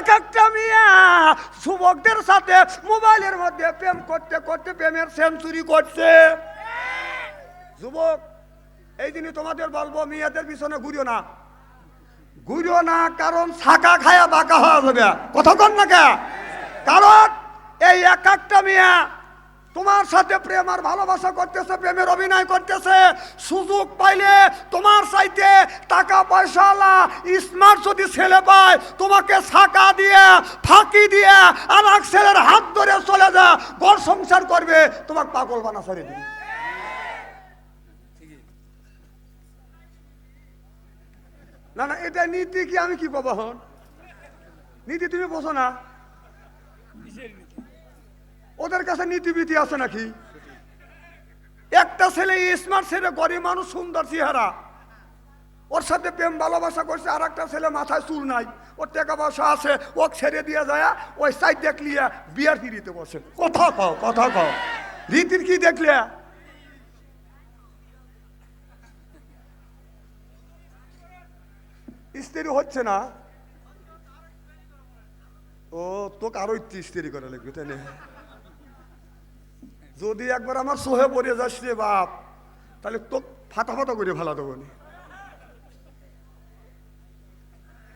এক একটা মিয়া যুবকদের সাথে মোবাইলের মধ্যে প্রেম করতে করতে প্রেমের সেঞ্চুরি করছে। যুবক, এই দিনই তোমাদের বলবো, মেয়েদের পিছনে ঘুরিও না, ঘুরিও না, কারণ ছাকা খায়া বাঁকা হওয়া যাবে। কথা কন না কে? কারণ এই এক একটা মেয়ে তোমার সাথে প্রেম আর ভালোবাসা করতেছে, প্রেমের অভিনয় করতেছে। সুযোগ পাইলে তোমার চাইতে টাকা পয়সাওয়ালা স্মার্ট যদি ছেলে পায়, তোমাকে ছাকা দিয়ে ফাঁকি দিয়ে আর এক ছেলের হাত ধরে চলে যা, ঘর সংসার করবে, তোমাকে পাগল বানা ছেড়ে দিবে। না না, এটা নীতি কি? আমি কি পাবো হন নীতি? তুমি বোঝো না? ওদের কাছে নীতিবিধি আছে নাকি? একটা ছেলে স্মার্ট ছেলে, গরিব মানুষ, সুন্দর চেহারা, ওর সাথে প্রেম ভালোবাসা করছে। আর একটা ছেলে মাথায় চুল নাই, ওর টাকা পয়সা আছে, ও ছেড়ে দিয়ে যায়, ওই সাইড দেখলিয়া বিয়ার ফিরিতে বসে। কথা কও, কথা কও, রীতির কি দেখলে? স্ত্রী হচ্ছে না? ও তোকে আরো স্ত্রী করা লাগবে, তাই না? যদি একবার আমার সোহে পড়ে যাস রে বাপ, তাহলে তো ফাটা ফাটা করে ফেলা দেবো।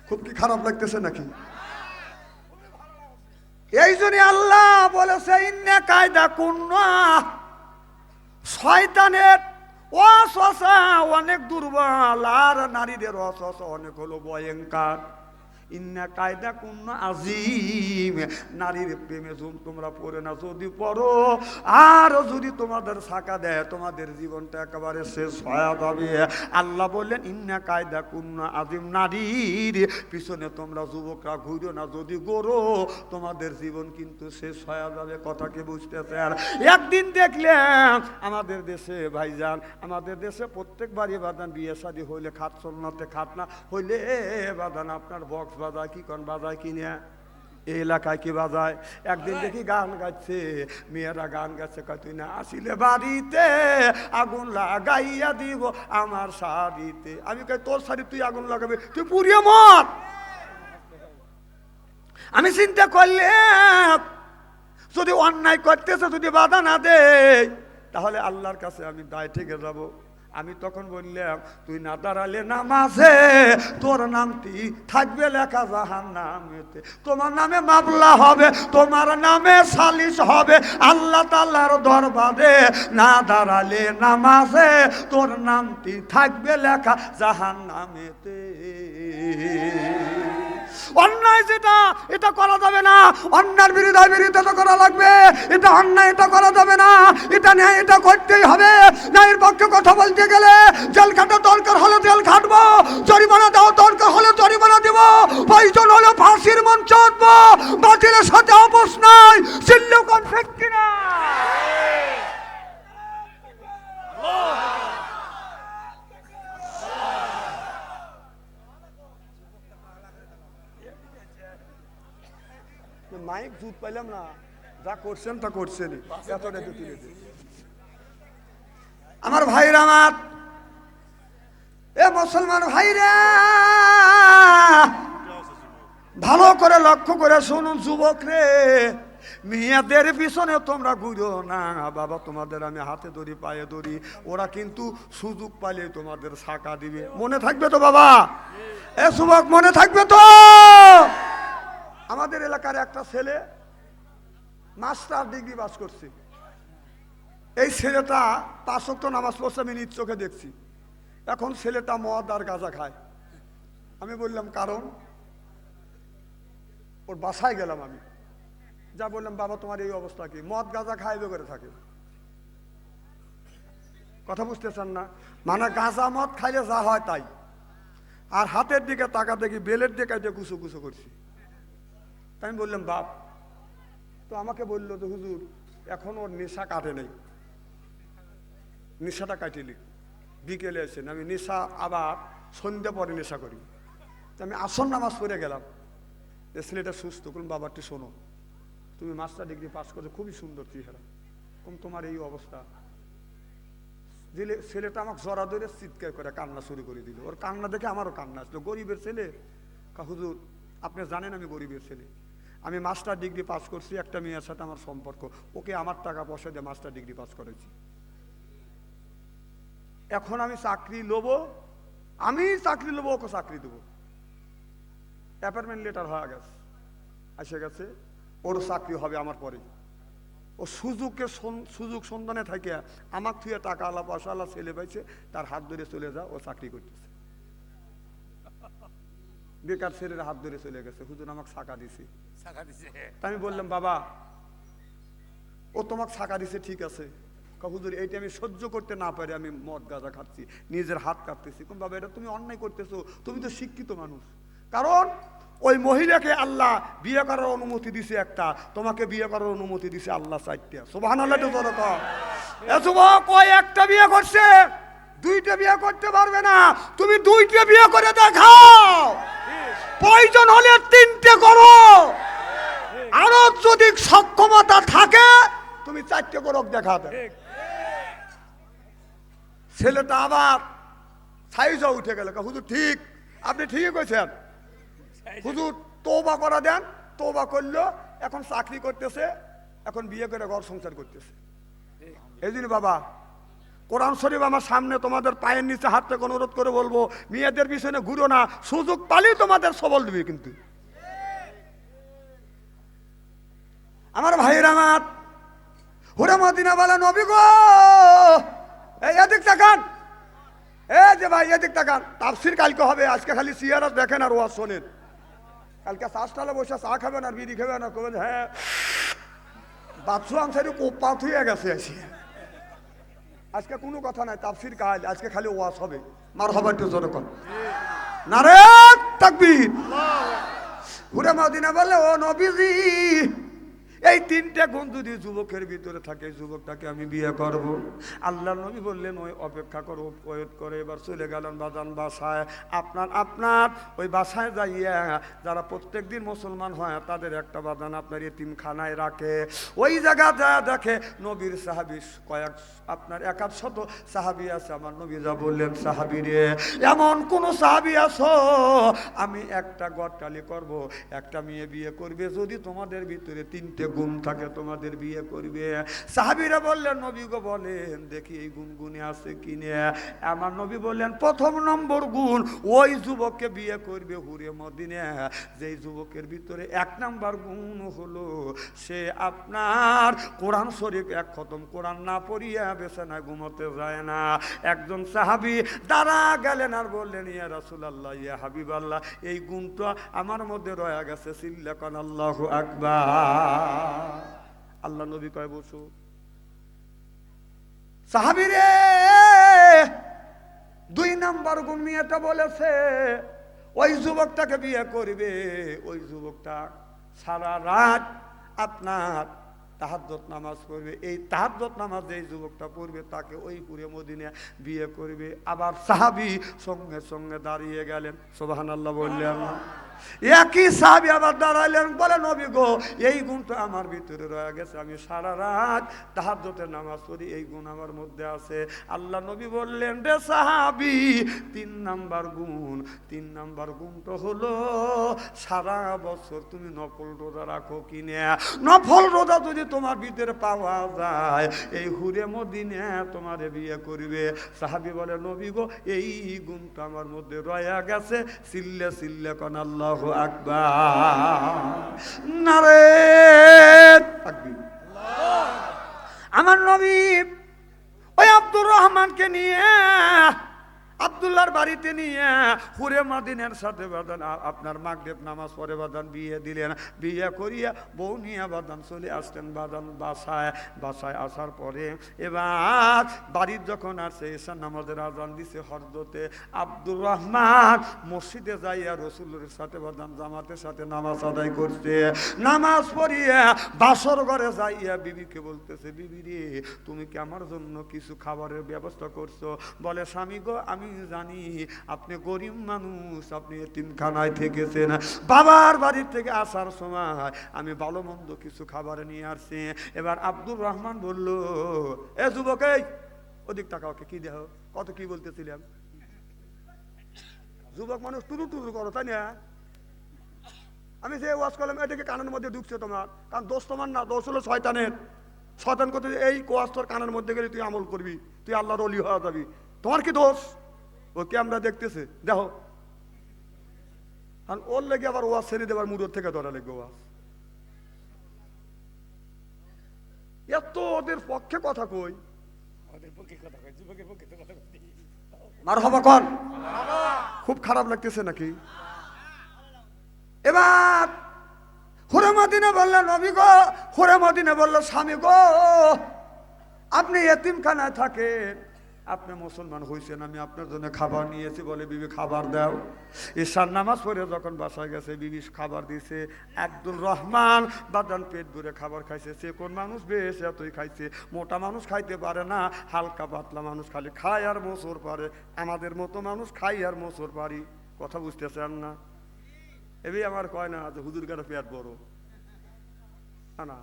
খুব কি খারাপ লাগতেছে নাকি? এই জন্য আল্লাহ বলেছে, ইন্না কায়দা কুন্না, শয়তানের ওয়াসওয়াসা অনেক দুর্বল, আর নারীদের ওয়াসওয়াসা অনেক হলো ভয়ঙ্কর। ইন্না কায়দা কুন্না আজিম, নারীর প্রেমে তোমরা পড়ে না, যদি পড়ো আর যদি তোমাদের ছাকা দেয়, তোমাদের জীবনটা একেবারে শেষ হয়ে যাবে। আল্লাহ বললেন, ইন্না কায়দা কুন্না আজিম, নারীর পিছনে তোমরা যুবকরা ঘুরো না, যদি গড়ো তোমাদের জীবন কিন্তু শেষ হয়ে যাবে। কথা কি বুঝতেছে? আর একদিন দেখলাম আমাদের দেশে ভাইজান, আমাদের দেশে প্রত্যেক বাড়ি বাদান বিয়ে শাদী হইলে খাত সন্ন্যতে খাত না হইলে বাদান আপনার বক্স বাজায়, কি কোন বাজায় কিনে এই এলাকায় কি বাজায়। একদিন দেখি গান গাচ্ছে, মেয়েরা গান গাচ্ছে, কয় তুই না আসিলে বাড়িতে আগুন লাগাইয়া দিব আমার শাড়িতে। আমি কই তোর শাড়ি তুই আগুন লাগাবি? তুই পুড়িয়ে মত। আমি চিন্তা করলে যদি অন্যায় করতেছে যদি বাধা না দেয়, তাহলে আল্লাহর কাছে আমি দায় থেকে যাব। আমি তখন বললাম, তুই না দাঁড়ালে নামাজে তোর নামটি থাকবে লেখা জাহান্নামেতে, তোমার নামে মামলা হবে, তোমার নামে সালিশ হবে আল্লাহ তাআলার দরবারে। না দাঁড়ালে নামাজে তোর নামটি থাকবে লেখা জাহান্নামেতে। অন্যায় যেটা, এটা করা যাবে না। অন্যায়ের বিরোধিতা করা লাগবে। এটা অন্যায়, এটা করা যাবে না। এটা ন্যায়, এটা করতেই হবে। ন্যায়ের পক্ষে কথা বলতে গেলে জেল খাটা দরকার হলে জেল খাটবো, জরিমানা দেওয়া দরকার হলে জরিমানা দেব, প্রয়োজন হলে ফাঁসির মঞ্চ উঠবো। বাতিলের সাথে আপোষ নাই। চিল্লো কোন ঠিক কিনা? মাইক জুত পাইলাম না, যা করছেন তা করছেন। আমার ভাইরা, আমার এ মুসলমান ভাইরা, ভালো করে লক্ষ্য করে শুনুন যুবক রে, মেয়েদের পিছনে তোমরা ঘুরো না বাবা। তোমাদের আমি হাতে ধরি, পায়ে ধরি, ওরা কিন্তু সুযোগ পাইলে তোমাদের ছাকা দিবে। মনে থাকবে তো বাবা? এ যুবক, মনে থাকবে তো? আমাদের এলাকার একটা ছেলে মাস্টার ডিগ্রি পাস করছে। এই ছেলেটা 5 ওয়াক্ত নামাজ পড়ছে, আমি নিজ চোখে দেখছি। এখন ছেলেটা মদ আর গাঁজা খায়। আমি বললাম কারণ? ওর বাসায় গেলাম আমি, যা বললাম, বাবা তোমার এই অবস্থা কি? মদ গাঁজা খাইবে করে থাকে। কথা বুঝতেছেন না? মানে গাঁজা মদ খাইলে যা হয় তাই। আর হাতের দিকে তাকা দেখি বেলের দিকে কুচু কুচু করছি। আমি বললাম বাপ, তো আমাকে বললো তো হুজুর এখন ওর নেশা কাটে নেই, নেশাটা কাটিলি বিকেলে এসেন। আমি নেশা আবার সন্ধ্যা পরে নেশা করি। আমি আসর নামাজ পড়ে গেলাম, ছেলেটা সুস্থ। বলুন বাবাটি শোনো, তুমি মাস্টার ডিগ্রি পাস করছো, খুবই সুন্দর চেহারা, কম তোমার এই অবস্থা। ছেলেটা আমাকে জড়া ধরে চিৎকার করে কান্না শুরু করে দিল। ওর কান্না দেখে আমারও কান্না আসলো। গরিবের ছেলে, হুজুর আপনি জানেন আমি গরিবের ছেলে, আমি মাস্টার ডিগ্রি পাস করছি, একটা মেয়ের সাথে আমার সম্পর্ক, ওকে আমার টাকা পয়সা দিয়ে মাস্টার ডিগ্রি পাস করেছি। এখন আমি চাকরি লোবো, ওকে চাকরি দেবো। অ্যাপয়েন্টমেন্ট লেটার হয়ে গেছে, এসে গেছে, ওর চাকরি হবে আমার পরে। ও সুযোগ সন্ধানে থাকে আমাকে থুয়ে টাকা আলা পয়সা আলা ছেলে পাইছে, তার হাত ধরে চলে যা, ও চাকরি করতেছে। বেকার ছেলের হাত ধরে চলে গেছে, হুজুর আমাকে ছাকা দিছে। আমি বললাম বাবা ও তোমাকে ছাকা দিছে ঠিক আছে, হুজুর এইটা আমি সহ্য করতে না পারি, আমি মদ গাঁজা খাচ্ছি, নিজের হাত কাটতেছি। কোন বাবা এটা তুমি অন্যায় করতেছো, তুমি তো শিক্ষিত মানুষ। কারণ ওই মহিলাকে আল্লাহ বিয়ে করার অনুমতি দিছে একটা, তোমাকে বিয়ে করার অনুমতি দিছে আল্লাহ 4টা। সুবহানাল্লাহ। ওই একটা বিয়ে করছে, 2টা বিয়ে করতে পারবে না, তুমি 2টা বিয়ে করে দেখাও, প্রয়োজন হলে 3টে করো, আরো যদি সক্ষমতা থাকে তুমি 4টে করো দেখাবে। ছেলেটা আবার সাইজও উঠে গেল, হুজুর ঠিক, আপনি ঠিকই কইছেন হুজুর, তওবা করা দেন। তওবা করলো, এখন চাকরি করতেছে, এখন বিয়ে করে ঘর সংসার করতেছে। এই জন্য বাবা কোরআন শরীফ আমার সামনে, তোমাদের পায়ের নিচে হাত থেকে অনুরোধ করে বলবো, মেয়েদের পিছনে ঘুরো না, সুযোগ পালেই তোমাদের সবল দিবে। কিন্তু আমার ভাইয়ের, আমার হুরে মদিনা বলে নবী গো, এই এদিক তাকান, এই যে ভাই এদিক তাকান, তাফসীর কালকে হবে, আজকে খালি সিয়ারত দেখেন আর ওয়াজ শোনেন। কালকে চাষটালে বসে চা খাবেন আর বিড়ি খাবেন আর করবেন হ্যাঁ বাথরুম সাইডে কোপা থুয়ে গেছে আসি। আজকে কোনো কথা নাই, তাফসীর কাল, আজকে খালি ওয়াজ হবে। মারহাবা একটু জোরে কর, নারে তাকবীর। হুরে মদিনা বলে ও নবীজি, এই 3টে গুণ যদি যুবকের ভিতরে থাকে, যুবকটাকে আমি বিয়ে করব। আল্লাহ নবী বললেন ওই অপেক্ষা করো, ওয়েট করে। এবার চলে গেলেন বাজান বাসায়, আপনার ওই বাসায় যাইয়া যারা প্রত্যেকদিন মুসলমান হয় তাদের একটা বাজান আপনার এতিমখানায় রাখে। ওই জায়গা যা দেখে নবীর সাহাবী আপনার 100 সাহাবী আছে। আমার নবী যা বললেন, সাহাবী রে, এমন কোন সাহাবী আছো আমি একটা গড়টালি করব, একটা মেয়ে বিয়ে করবে, যদি তোমাদের ভিতরে 3টে গুণ থাকে তোমাদের বিয়ে করবে। সাহাবীরা বললেন নবী গো বলেন দেখি এই গুণগুণে আছে কিনা। আমার নবী বললেন প্রথম নম্বর গুণ, ওই যুবককে বিয়ে করবে হুরে মদিনা যেই যুবকের ভিতরে 1 নম্বর গুণ হলো সে আপনার কোরআন শরীফ 1 খতম কোরআন না পড়িয়া বিছানায় ঘুমোতে যায় না। একজন সাহাবী দাঁড়া গেলেন আর বললেন ইয়া রাসূলুল্লাহ, ইয়া হাবিবাল্লাহ, এই গুণটা আমার মধ্যে রয়ে গেছে, সিল্লাকান আল্লাহু আকবার। আল্লাহ নবী কয় বসু। সাহাবী রে 2 নম্বর গুণ মেয়েটা বলেছে ওই যুবকটাকে বিয়ে করবে, ওই যুবকটা সারা রাত আপনার তাহাজ্জুদ নামাজ পড়বে। এই তাহাজ্জুদ নামাজ যেই যুবকটা পড়বে তাকে ওই পুরে মদিনা বিয়ে করবে। আবার সাহাবী সঙ্গে সঙ্গে দাঁড়িয়ে গেলেন, সুবহানাল্লাহ বললেন। একই সাহাবী আবার দাঁড়াইলেন, বলে নবী গো এই গুণটা আমার ভিতরে রয়ে গেছে, আমি সারা রাত তাহাজ্জুদের নামাজ পড়ি, এই গুণ আমার মধ্যে আছে। আল্লাহ নবী বললেন রে সাহাবী 3 নম্বর গুণটা হলো সারা বছর তুমি নফল রোজা রাখো কিনা। নফল রোজা যদি তোমার ভিতরে পাওয়া যায় এই হুরে মদিনা তোমার বিয়ে করবে। সাহাবী বলে নবী গো এই গুণটা আমার মধ্যে রয়ে গেছে, সিল্লে সিল্লে কোন আল্লাহু আকবার, নারে তাকবীর। আমার নবী ওই আব্দুর রহমানকে নিয়ে আব্দুল্লাহর বাড়িতে নিয়ে হুরে মদিনার সাথে বাদান আপনার মাগরিব নামাজ পড়ে বাদান বিয়ে দিলেন। বিয়ে করিয়া বউ নিয়ে বাদান চলে আসতেন বাদান বাসায় আসার পরে এবার বাড়ির যখন আসছে এশার নামাজের আজান দিছে হরদতে, আব্দুর রহমান মসজিদে যাইয়া রসুলের সাথে বাদান জামাতের সাথে নামাজ আদায় করছে। নামাজ পড়িয়া বাসর ঘরে যাইয়া বিবিকে বলতেছে, বিবি রে তুমি কি আমার জন্য কিছু খাবারের ব্যবস্থা করছো? বলে স্বামী গো আমি জানি আপনি গরিব মানুষ, আপনি এতিমখানায় থেকেছেন, বাবার বাড়ি থেকে আসার সময় আমি ভালো মন্দ কিছু খাবার নিয়ে আসছি। এবার আব্দুর রহমান বলল, এ যুবক এই ওদিক টাকা ওকে কি দেহ কত কি বলতেছিলাম, যুবক মানুষ টুরু টুরু করো তাই না, আমি যে ওয়াজ করলাম এটাকে কানের মধ্যে ঢুকছে তোমার, কারণ দোষ তোমার না, দোষ হলো শয়তানের। শয়তান করতে এই ওয়াজ তোর কানের মধ্যে গেলে তুই আমল করবি, তুই আল্লাহর ওলি হয়ে যাবি। তোমার কি দোষ? ও ক্যামেরা দেখতেছে, দেখো। আর ওর লেগে আবার ওয়াজ ছেড়ে দেবার মুরত থেকে ধরা লাগবে ওয়াজ। এত ওদের পক্ষে কথা কই, মার হবা কন। খুব খারাপ লাগতেছে নাকি? এবার হুরে মদিনা বললেন নবী গো, হুরে মদিনা বলল স্বামী গো, আপনি এতিমখানায় থাকেন, আপনি মুসলমান হয়েছেন, আমি আপনার জন্য খাবার নিয়েছি। বলে বিবি খাবার দাও। ঈশার নামাজ পড়ে যখন বাসায় গেছে বিবি খাবার দিয়েছে। আব্দুল রহমান বাদান পেট ভরে খাবার খাইছে। সে কোন মানুষ বেশ এতই খাইছে, মোটা মানুষ খাইতে পারে না, হালকা পাতলা মানুষ খালি খায় আর মোচর পারে। আমাদের মতো মানুষ খাই আর মোচর পারি। কথা বুঝতেছেন না? এবি আমার কয় না যে হুজুর কারো পেট বড়, না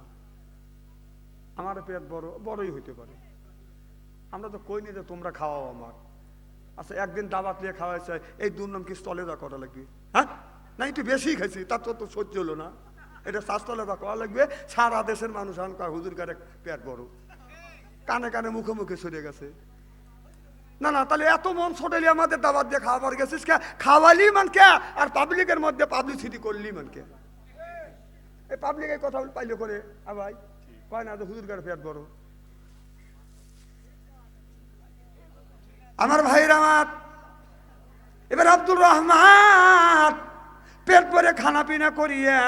আমার পেট বড়, বড়ই হইতে পারে। আমরা তো কইনি যে তোমরা খাওয়াও আমার। আচ্ছা একদিন দাবাত নিয়ে খাওয়াইছে, এই দুর্নাম কি স্থলে যা করা লাগবে? হ্যাঁ না, একটু বেশি খাইছি, তার তো সহ্য হলো না, এটা শাস্তলে যা করা লাগবে। সারা দেশের মানুষ আনকার হুজুর কারে পেট বড়, কানে কানে মুখে মুখে সরে গেছে। না না, তাহলে এত মন ছোটালি আমাদের দাবাত দিয়ে খাওয়াবার গেছিস কে? খাওয়ালি মানকে আর পাবলিকের মধ্যে পাবলিসিটি করলি মানকে? এই পাবলিকের কথা পাইলে করে ভাই কয় না যে হুজুর কারে পেট বড়। আমার ভাইরা আমার, এবার আব্দুর রহমান পেট ভরে খানা পিনা করিয়া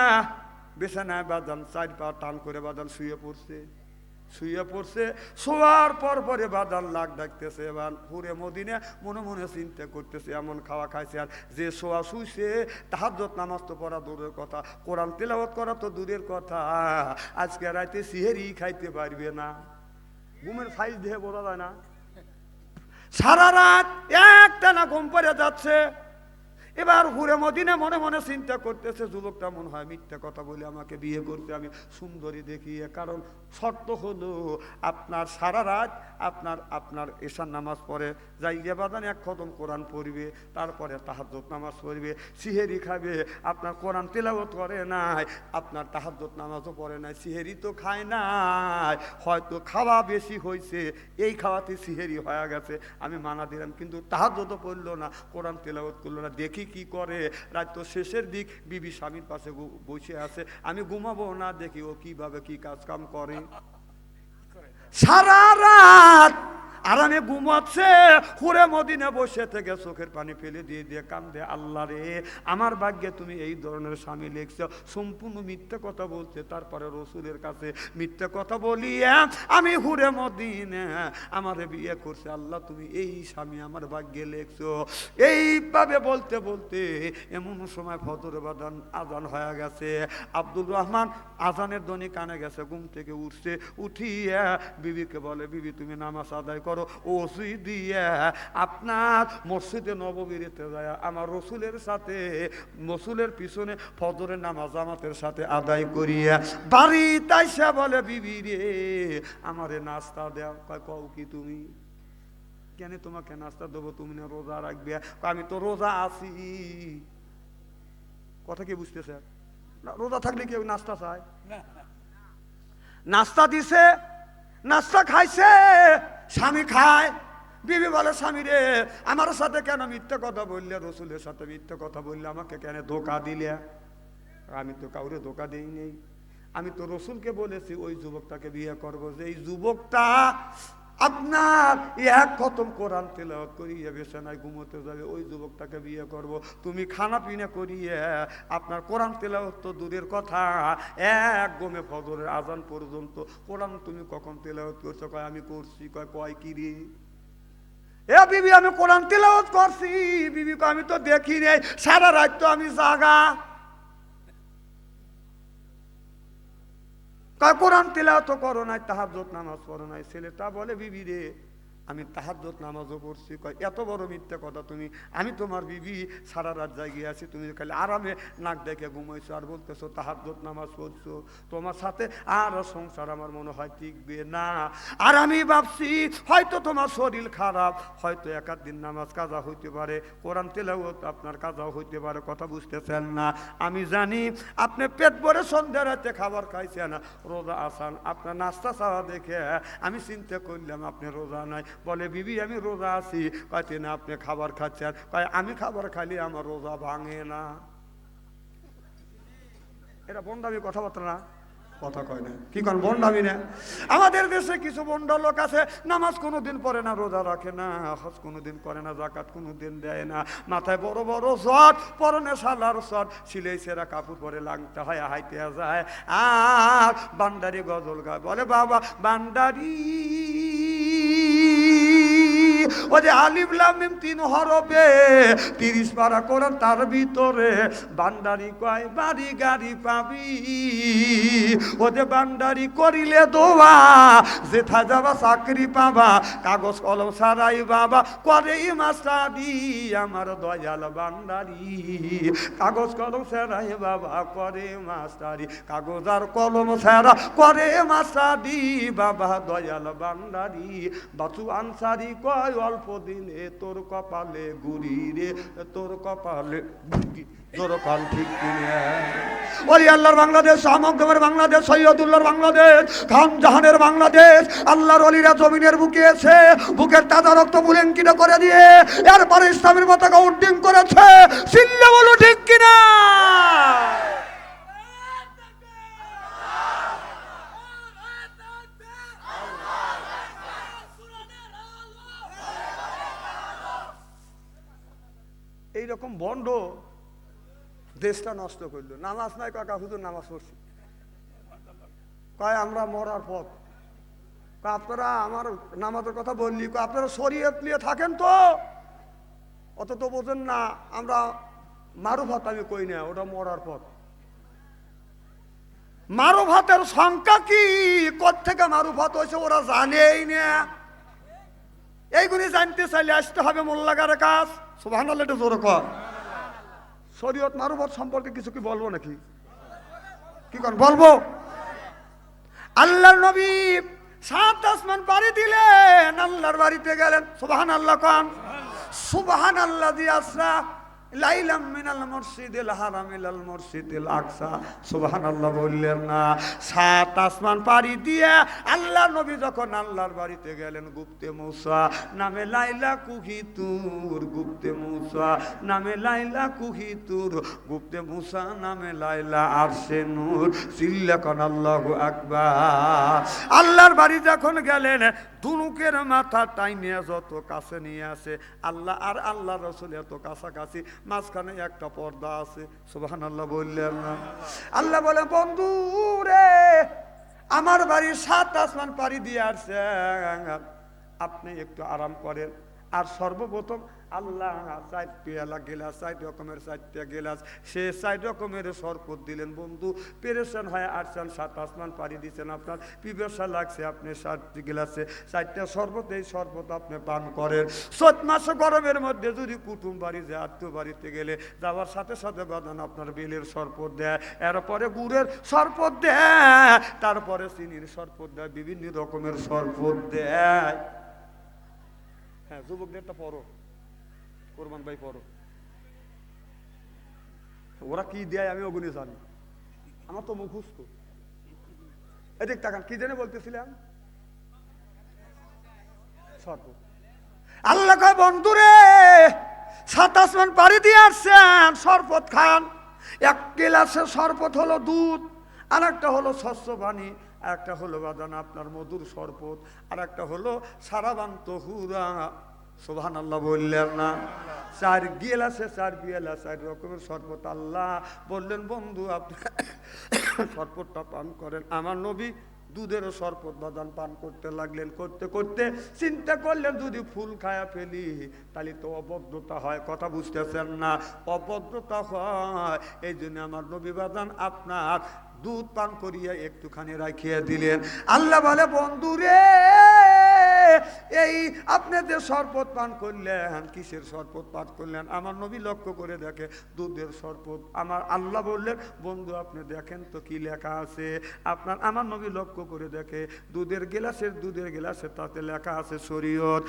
বিছানায় বাদান 4 পা টান করে বাদান শুয়ে পড়ছে। শোয়ার পর পরে বাদান লাগ ডাকতেছে। এবার হুরে মদিনা মনে মনে চিন্তা করতেছে, এমন খাওয়া খাইছে আর যে শোয়া শুইছে, তাহাজ্জুদ নামাজ তো পড়া দূরের কথা, কোরআন তেলাওয়াত করা তো দূরের কথা, আজকে রাতে সিহেরি খাইতে পারবে না। ঘুমের সাইজ দেহে বোঝা যায় না। সারা রাত একটানা ঘুম পড়ে যাচ্ছে। এবার হুরে মদিনা মনে মনে চিন্তা করতেছে, যুবকটা মনে হয় মিথ্যা কথা বলে আমাকে বিয়ে করতে, আমি সুন্দরী দেখিয়ে। কারণ শর্ত হলো আপনার সারা রাত আপনার এশার নামাজ পড়ে যাইয়ে বাদান 1 খতম কোরআন পড়বে, তারপরে তাহাজ্জুদ নামাজ পড়বে, সিহেরি খাবে। আপনার কোরআন তেলাওয়াত করে নাই, আপনার তাহাজ্জুদ নামাজও পড়ে নাই, সিহেরি তো খায় নাই, হয়তো খাওয়া বেশি হয়েছে, এই খাওয়াতে সিহেরি হয়ে গেছে, আমি মানা দিলাম। কিন্তু তাহাজ্জুদও পড়লো না, কোরআন তেলাওয়াত করলো না। দেখি কি করে। রাত তো শেষের দিক, বিবি স্বামীর পাশে বসে আছে, আমি ঘুমাবো না, দেখি ও কিভাবে কি কাজ কাম করে। সারা রাত আরামে ঘুমাচ্ছে, হুরে মদিনা বসে থেকে চোখের পানি ফেলে দিয়ে দিয়ে কান্দে, আল্লাহ রে আমার ভাগ্যে তুমি এই ধরনের স্বামী লিখছো। সম্পূর্ণ মিথ্যা কথা বলছে, তারপরে রসুলের কাছে মিথ্যা কথা বলিয়া আমি হুরে মদিনা আমারে বিয়ে করছে। আল্লাহ তুমি এই স্বামী আমার ভাগ্যে লিখছো। এইভাবে বলতে বলতে এমন সময় ফজর বাদান আজান হয়ে গেছে। আব্দুর রহমান আজানের ধ্বনি কানে গেছে, ঘুম থেকে উঠছে, উঠিয়া বিবিকে বলে, বিবি তুমি নামাজ আদায় করো। ওসি দিয়ে আপনার মসজিদে নববীতে যায় আমার রসুলের সাথে, রসুলের পিছনে ফজরের নামাজ জামাতের সাথে আদায় করিয়া বাড়ি তাইসা বলে, বিবি রে আমারে নাস্তা দেও। কও কি তুমি? কেন তোমাকে নাস্তা দেবো? তুমি না রোজা রাখবে? আমি তো রোজা আছি। কথা কি বুঝতেছে? রোজা থাকলে কেউ নাস্তা চায়? নাস্তা দিছে, নাস্তা খাইছে, স্বামী খায়। বিবি বলে, স্বামী রে আমার সাথে কেন মিথ্যা কথা বললে? রসুলের সাথে মিথ্যা কথা বললে, আমাকে কেন ধোকা দিলে? আমি তো কাউরে ধোকা দিই নেই, আমি তো রসুলকে বলেছি ওই যুবকটাকে বিয়ে করবো, যে এই যুবকটা আপনার 1 খতম কোরআন তেলাওয়াত করিয়ে বিছানায় ঘুমোতে যাবে, ওই যুবকটাকে বিয়ে করব। তুমি খানা পিনা করিয়ে আপনার কোরআন তেলাওয়াত তো দূরের কথা, 1 গমে ফজরের আজান পর্যন্ত কোরআন তুমি কখন তেলাওয়াত করছো? কয় আমি করছি। কয় কি রে? এ বিবি আমি কোরআন তেলাওয়াত করছি। বিবি কয় আমি তো দেখি রে, সারা রাত তো আমি জাগা। কোরআন তেলাওয়াত করো নাই, তাহাজ্জুদ নামাজ পড়ো নাই। ছেলেটা বলে, বিবি রে আমি তাহাজ্জুদ নামাজও পড়ছি। কয় এত বড় মিথ্যা কথা তুমি, আমি তোমার বিবি সারা রাত জাগিয়ে আছি, তুমি খালি আরামে নাক ডেকে ঘুমাইছো আর বলতেছো তাহাজ্জুদ নামাজ পড়ছো, তোমার সাথে আর সংসার আমার মনে হয় টিকবে না। আর আমি ভাবছি হয়তো তোমার শরীর খারাপ, হয়তো এক আধ দিন নামাজ কাজা হইতে পারে, কোরআন তেলাওয়াত আপনার কাজাও হইতে পারে, কথা বুঝতেছেন না? আমি জানি আপনি পেট ভরে সন্ধ্যা রাতে খাবার খাইছেন, রোজা আসান, আপনার নাস্তা চাওয়া দেখে আমি চিন্তা করলাম আপনি রোজা নাই। বলে বিবি আমি রোজা আছি। কয় না আপনি খাবার খাচ্ছেন। কয় আমি খাবার খাইলে আমার রোজা ভাঙে না। এটা বন্ডামি কথাবার্তা না? কথা কয় না, কি কন বন্ডামি না? আমাদের দেশে কিছু বন্ডা লোক আছে, নামাজ কোনোদিন পড়ে না, রোজা রাখে না, হজ কোনোদিন করে না, জাকাত কোনোদিন দেয় না, মাথায় বড় বড় শট, পরনে সালার শট, সিলাই সেরা কাপড় পরে লাংটা হয় হাইতে যায় আর বান্ডারি গজল গায়। বলে বাবা বান্ডারি ও যে আলিফ লাম মিম 3 হরফে 30 পারা কোরআন, তার ভিতরে বান্ডারি কয় বাড়ি গাড়ি পাবি। ও যে বান্ডারি করিলে দোয়া, যেথা যাবা চাকরি পাবা, কাগজ কলম সারাই বাবা করে মাস্টারি। আমার দয়াল বান্ডারি কাগজ কলম সারাই বাবা করে মাস্টারি, কাগজ আর কলম সারা করে মাস্টারি বাবা দয়াল বান্ডারি। বাচু আনসারি কয় অল্প দিনে তোর কপালে গুড়ি রে, তোর কপালে জোরকাল ঠিক কিনে। ওই আল্লাহর বাংলাদেশ, শাহমখদুমের বাংলাদেশ, সৈয়দুল্লাহর বাংলাদেশ, খান জাহানের বাংলাদেশ, আল্লাহর ওলিরা জমিনের বুকে এসে বুকের তাজা রক্ত বুলেঙ্কিত করে দিয়ে এরপরে ইসলামের পতাকা উড্ডীন করেছে। চিল্লে বলো ঠিক কিনা? এইরকম বন্ড দেশটা নষ্ট করলো। নামাজ নাই, কাকা হুজুর নামাজ পড়ছি, কয় আমরা মরার পথ। আপনারা আমার নামাজের কথা বললি, আপনারা শরীয়ত নিয়ে থাকেন তো, অত তো বোঝেন না। আমরা মারুফাত আমি কই না, ওটা মরার পথ। মারুফাতের সংখ্যা কি, কোত্থেকে মারুফাত হয়েছে ওরা জানেই না। এইগুলি জানতে চাইলে আসতে হবে মোল্লাগারের কাজ। সুবহানাল্লাহ, এটা জোরে কর। শরীয়ত মারুফাত সম্পর্কে কিছু কি বলবো নাকি? কি কর বলবো? আল্লাহর নবী 7 আসমান পাড়ি দিলেন, আল্লাহর বাড়িতে গেলেন। সুবহানাল্লাহ কান। সুবহানাল্লাযী আসরা লাইলাম মিনাল মসজিদিল হারাম ইলাল মসজিদিল আকসা। সুবহানাল্লাহ বললেন না? 7 আসমান পাড়ি দিয়ে আল্লাহর নবী যখন আল্লাহর বাড়িতে গেলেন, গুপ্তে মূসা নামে লাইলা কুহিতুর, গুপ্তে মূসা নামে লাইলা কুহিতুর, গুপ্তে মূসা নামে লাইলা আরশে নূর। চিল্লাকান আল্লাহু আকবার। আল্লাহর বাড়ি যখন গেলেন, দুনুকের মাথা টাইনে যত কাছে নিয়ে আসে আল্লাহ আর আল্লাহ রাসূল এত কাছাকাছি, মাঝখানে একটা পর্দা আছে। সুবহানাল্লাহ বললেন না? আল্লাহ বলে বন্ধু রে, আমার বাড়ি 7 আসমান পাড়ি দিয়ে আসছে, আপনি একটু আরাম করেন। আর সর্বপ্রথম আল্লাহ 4 পেয়ালা গেলাস, 4 রকমের 4টা গেলাস, সে 4 রকমের শরবত দিলেন। বন্ধু পেরেশান হয়ে আসছেন, 7 আসমান পাড়ি দিচ্ছেন, আপনার পিপাসা লাগছে, আপনি 7 গেলাসে 4টা শরবত, এই শরবত আপনি পান করেন। 7 মাস গরমের মধ্যে যদি কুটুম বাড়ি যায়, আত্মীয় বাড়িতে গেলে যাওয়ার সাথে সাথে বাদান আপনার বেলের শরবত দেয়, এরপরে গুড়ের শরবত দেয়, তারপরে চিনির শরবত দেয়, বিভিন্ন রকমের শরবত দেয়। হ্যাঁ, যুবকদেরটা পড়ো, কোরবান ভাই পড়ো। ওরা কি দেয় আমি ওগুলি জানি, আমার তো মুখস্থ। এদিক তাকান, কি জেনে বলতেছিলাম? শরবত। আল্লাহ কয় বন্ধুরে, 7 আসমান পাড়ি দিয়ে আসছেন, শরবত খান। 1 গ্লাসে শরবত হলো দুধ, আর একটা হলো শস্য পানি, আর একটা হলো বাদান আপনার মধুর শরবত, আর একটা হলো সারাবান তহুরা। সুবহানাল্লাহ বললেন না? 4 গিলাসে 4 পিয়ালা 4 রকমের শরবত। আল্লাহ বললেন বন্ধু আপনি শরবতটা পান করেন। আমার নবী দুধেরও শরবত বাদান পান করতে লাগলেন। করতে করতে চিন্তা করলেন যদি ফুল খায়া ফেলি তাহলে তো অভদ্রতা হয়, কথা বুঝতেছেন না? অভদ্রতা হয়, এই জন্য আমার নবী বাদান আপনার দুধ পান করিয়া একটুখানি রাখিয়া দিলেন। আল্লাহ বলে বন্ধু রে, এই আপনি যে শরবত পান করলেন, কিসের শরবত পান করলেন? আমার নবী লক্ষ্য করে দেখে দুধের শরবত। আমার আল্লাহ বললেন, বন্ধু আপনি দেখেন তো কি লেখা আছে। আমার নবী লক্ষ্য করে দেখে দুধের গিলাসের তাতে লেখা আছে শরীয়ত।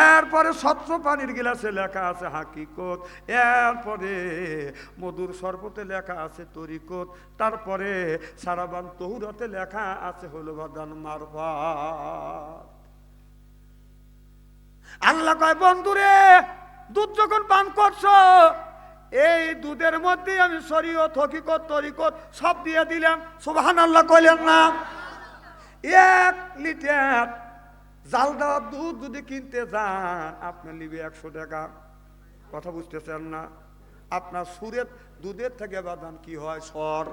এরপরে স্বচ্ছ পানির গিলাসে লেখা আছে হাকিকত। এরপরে মধুর শরবতে লেখা আছে তরিকত। তারপরে সারাবান তহুরাতে লেখা আছে হলো বাদান মারফাত। আল্লাহ কয়, বন্ধুরে দুধ যখন পান করছো, এই দুধের মধ্যে আমি শরীয়ত, হকিকত, তরিকত সব দিয়ে দিলাম। সুবহানাল্লাহ কইলেন না? 1 লিটার জাল দেওয়া দুধ যদি কিনতে যান, আপনার নিবে 100 টাকা। কথা বুঝতেছেন না? আপনার সুরের দুধের থেকে বাদান কি হয়? সর।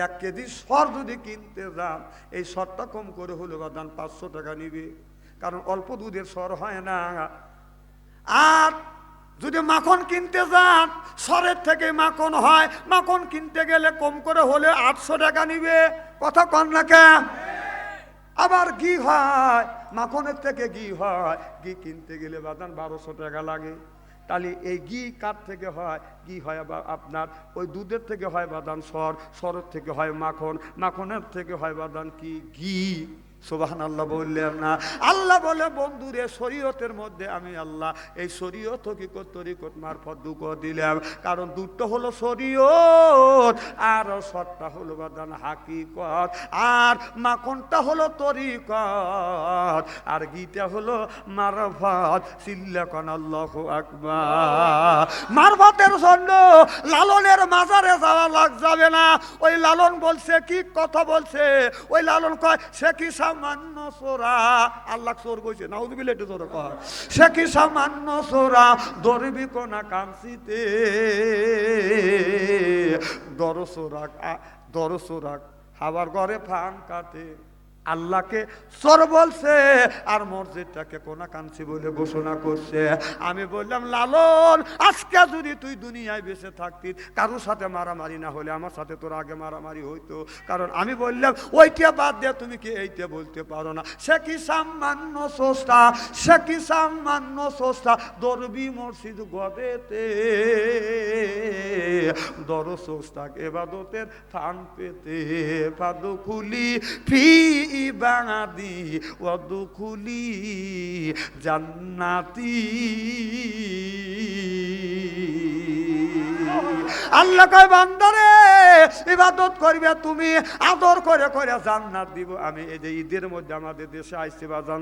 1 কেজি সর যদি কিনতে যান, এই সরটা কম করে হলো বাদান 500 টাকা নিবে, কারণ অল্প দুধের সর হয় না। আর যদি মাখন কিনতে যান, সরের থেকে মাখন হয়, মাখন কিনতে গেলে কম করে হলে 800 টাকা নিবে। কথা কন না কেন? আবার ঘি হয়, মাখনের থেকে ঘি হয়, ঘি কিনতে গেলে বাদান 1200 টাকা লাগে। তাহলে এই ঘি কার থেকে হয়? ঘি হয় আবার আপনার ওই দুধের থেকে হয় বাদান সর, সরের থেকে হয় মাখন, মাখনের থেকে হয় বাদান কি? ঘি। সুবহানাল্লাহ বললেন না? আল্লাহ বলে, বন্ধুরে শরীয়তের মধ্যে আমি আল্লাহ এই শরীয়ত, হকিকত, তরিকত মারফত দুঃখ দিলাম। কারণ দুধটা হলো শরীয়ত, আর সরটা হলো বাদান হাকিকত, আর মাখনটা হলো তরিকত, আর ঘিটা হলো মারফত। সিল্লাকান আল্লাহু আকবার। মারফতের জন্য লালনের মাজারে যাওয়া যাবে না। ওই লালন বলছে, কি কথা বলছে? ওই লালন কয়, সে কি সামান্য সোরা। আল্লাহ চোর কইছে, নাউযুবিল্লাহ, একটু জোরে কয়। সে কি সামান্য সোরা, ধরবি কোনা কামসিতে। দরসোরাক হাওয়ার ঘরে ফান কাটে। আল্লাহকে চোর বলছে আর মসজিদটাকে কোনা কাঞ্চি বলে ঘোষণা করছে। আমি বললাম, লালন আজকে যদি তুই দুনিয়ায় বেঁচে থাকতি, কারোর সাথে মারামারি না হলে আমার সাথে তোর আগে মারামারি হইতো। কারণ আমি বললাম, ওইটা বাদ দিয়ে তুমি কি এইটা বলতে পারো না? সে কি সামান্য সস্তা, সে কি সামান্য সস্তা, দরবি মসজিদ গবেতে দর সস্তাক এবাদতের ফান পেতে। পাদু খুলি ফি ইবাদি ওয়াদুখুলি জান্নাতি। আল্লাহ কয়, বান্দারে ইবাদত করবে তুমি, আদর করে করে জান্নাত দিব আমি। এই যে ঈদের মধ্যে আমাদের দেশে আইছে বাজান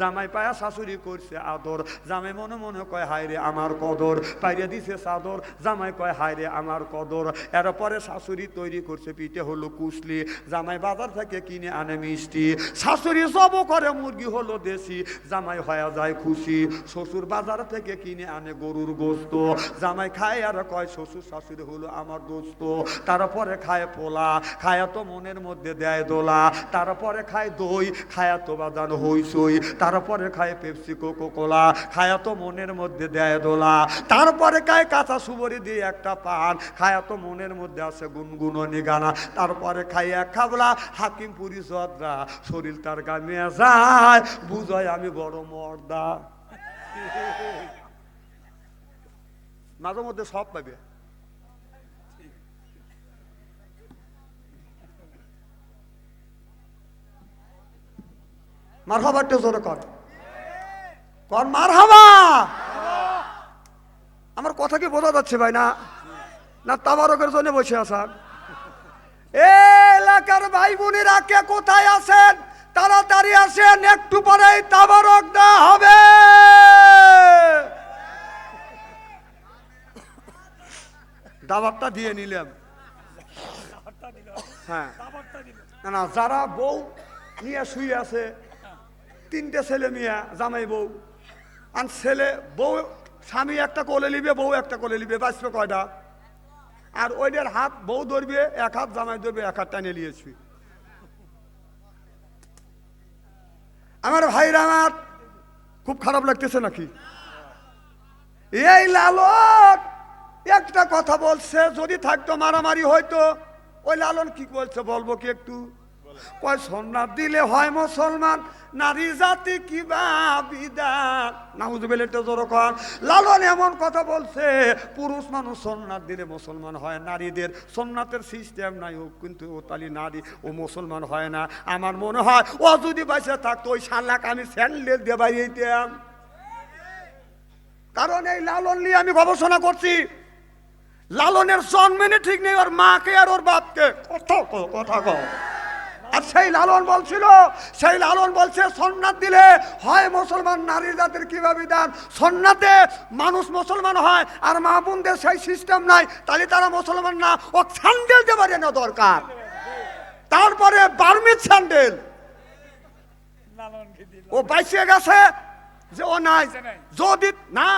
জামাই পায়া শাশুড়ি করছে আদর। জামাই মনে মনে কয়, হায় রে আমার কদর। পাইরে দিছে চাদর, জামাই কয়, হায় রে আমার কদর। এরপরে শাশুড়ি তৈরি করছে পিঠে হলো কুসলি, জামাই বাজার থেকে কিনে আনে মিষ্টি। শাশুড়ি জব করে মুরগি হলো দেশি, জামাই হয়ে যায় খুশি। শ্বশুর বাজার থেকে কিনে আনে গরুর গোস্ত, জামাই খায় আর কয়, শ্বশুর শাশুড়ি হলো আমার দোস্ত। তারপরে খায় পোলা, খায়া তো মনের মধ্যে দেয় দোলা। তারপরে খায় দই, খায়া তো বাদান হইসই। তারপরে খায় পেপসি, কোকো কোলা, খায়া তো মনের মধ্যে দেয় দোলা। তারপরে খায় কাঁচা সুবরি দিয়ে একটা পান, খায়া তো মনের মধ্যে আছে গুনগুননি গানা। তারপরে খায় এক খাবলা হাকিমপুরি জর্দা, শরীর তার গামিয়া যায়, বুঝায় আমি বড় মর্দা। মাঝে মধ্যে সব পাবে। মারহাবা একটু জোরে কর মারহাবা। আমার কথা কি বোঝা যাচ্ছে ভাই? না না তাবারকের জন্য বসে আছেন? এলাকার ভাই বোনেরা কে কোথায় আছেন তাড়াতাড়ি আসেন, একটু পরেই তাবারক দেওয়া হবে। দাওয়াতটা দিয়ে নিলাম। হ্যাঁ না, যারা বউ নিয়ে শুয়ে আছে, 3টে ছেলে মিয়া, জামাই বউ, আর ছেলে বউ স্বামী একটা কোলে নিবে, বউ একটা কোলে নিবে, বাঁচবে কয়টা? আর ওইটার হাত বউ ধরবে, এক হাত জামাই ধরবে, এক হাত টানে নিয়েছি। আমার ভাইরা, আমার খুব খারাপ লাগতেছে নাকি? এই লালন একটা কথা বলছে, যদি থাকতো মারামারি হয়তো। ওই লালন কি বলছে বলবো কি একটু? কয় সুন্নাত দিলে হয় মুসলমান, নারী জাতি কিবা বিধান। নাউজুবিল্লাহ জোরে কর। লালন এমন কথা বলছে, পুরুষ মানুষ সুন্নাত দিলে মুসলমান হয়, নারীদের সুন্নাতের সিস্টেম নাই, ও কিন্তু ও তালি নারী ও মুসলমান হয় না। আমার মনে হয় ও যদি বাইসে থাকতো ওই শালাক আমি স্যান্ডেল দিয়ে বাইরে দিতাম। কারণ এই লালন নিয়ে আমি গবেষণা করছি। লালনের জন্মেনে ঠিক নেই, ওর মাকে আর ওর বাপকে। কথা কও। আর সেই লালন বলছিল, সেই লালন বলছে সুন্নাত দিলে হয় মুসলমান, নারী জাতির কিভাবে বিধান। সুন্নাতে মানুষ মুসলমান হয়, আর মা বোনদের সেই সিস্টেম নাই, তাহলে তারা মুসলমান না। ও স্যান্ডেল দেবার না দরকার, তারপরে বার্মিজ স্যান্ডেল। ও বাইসে গেছে যে ও নাই, যদি না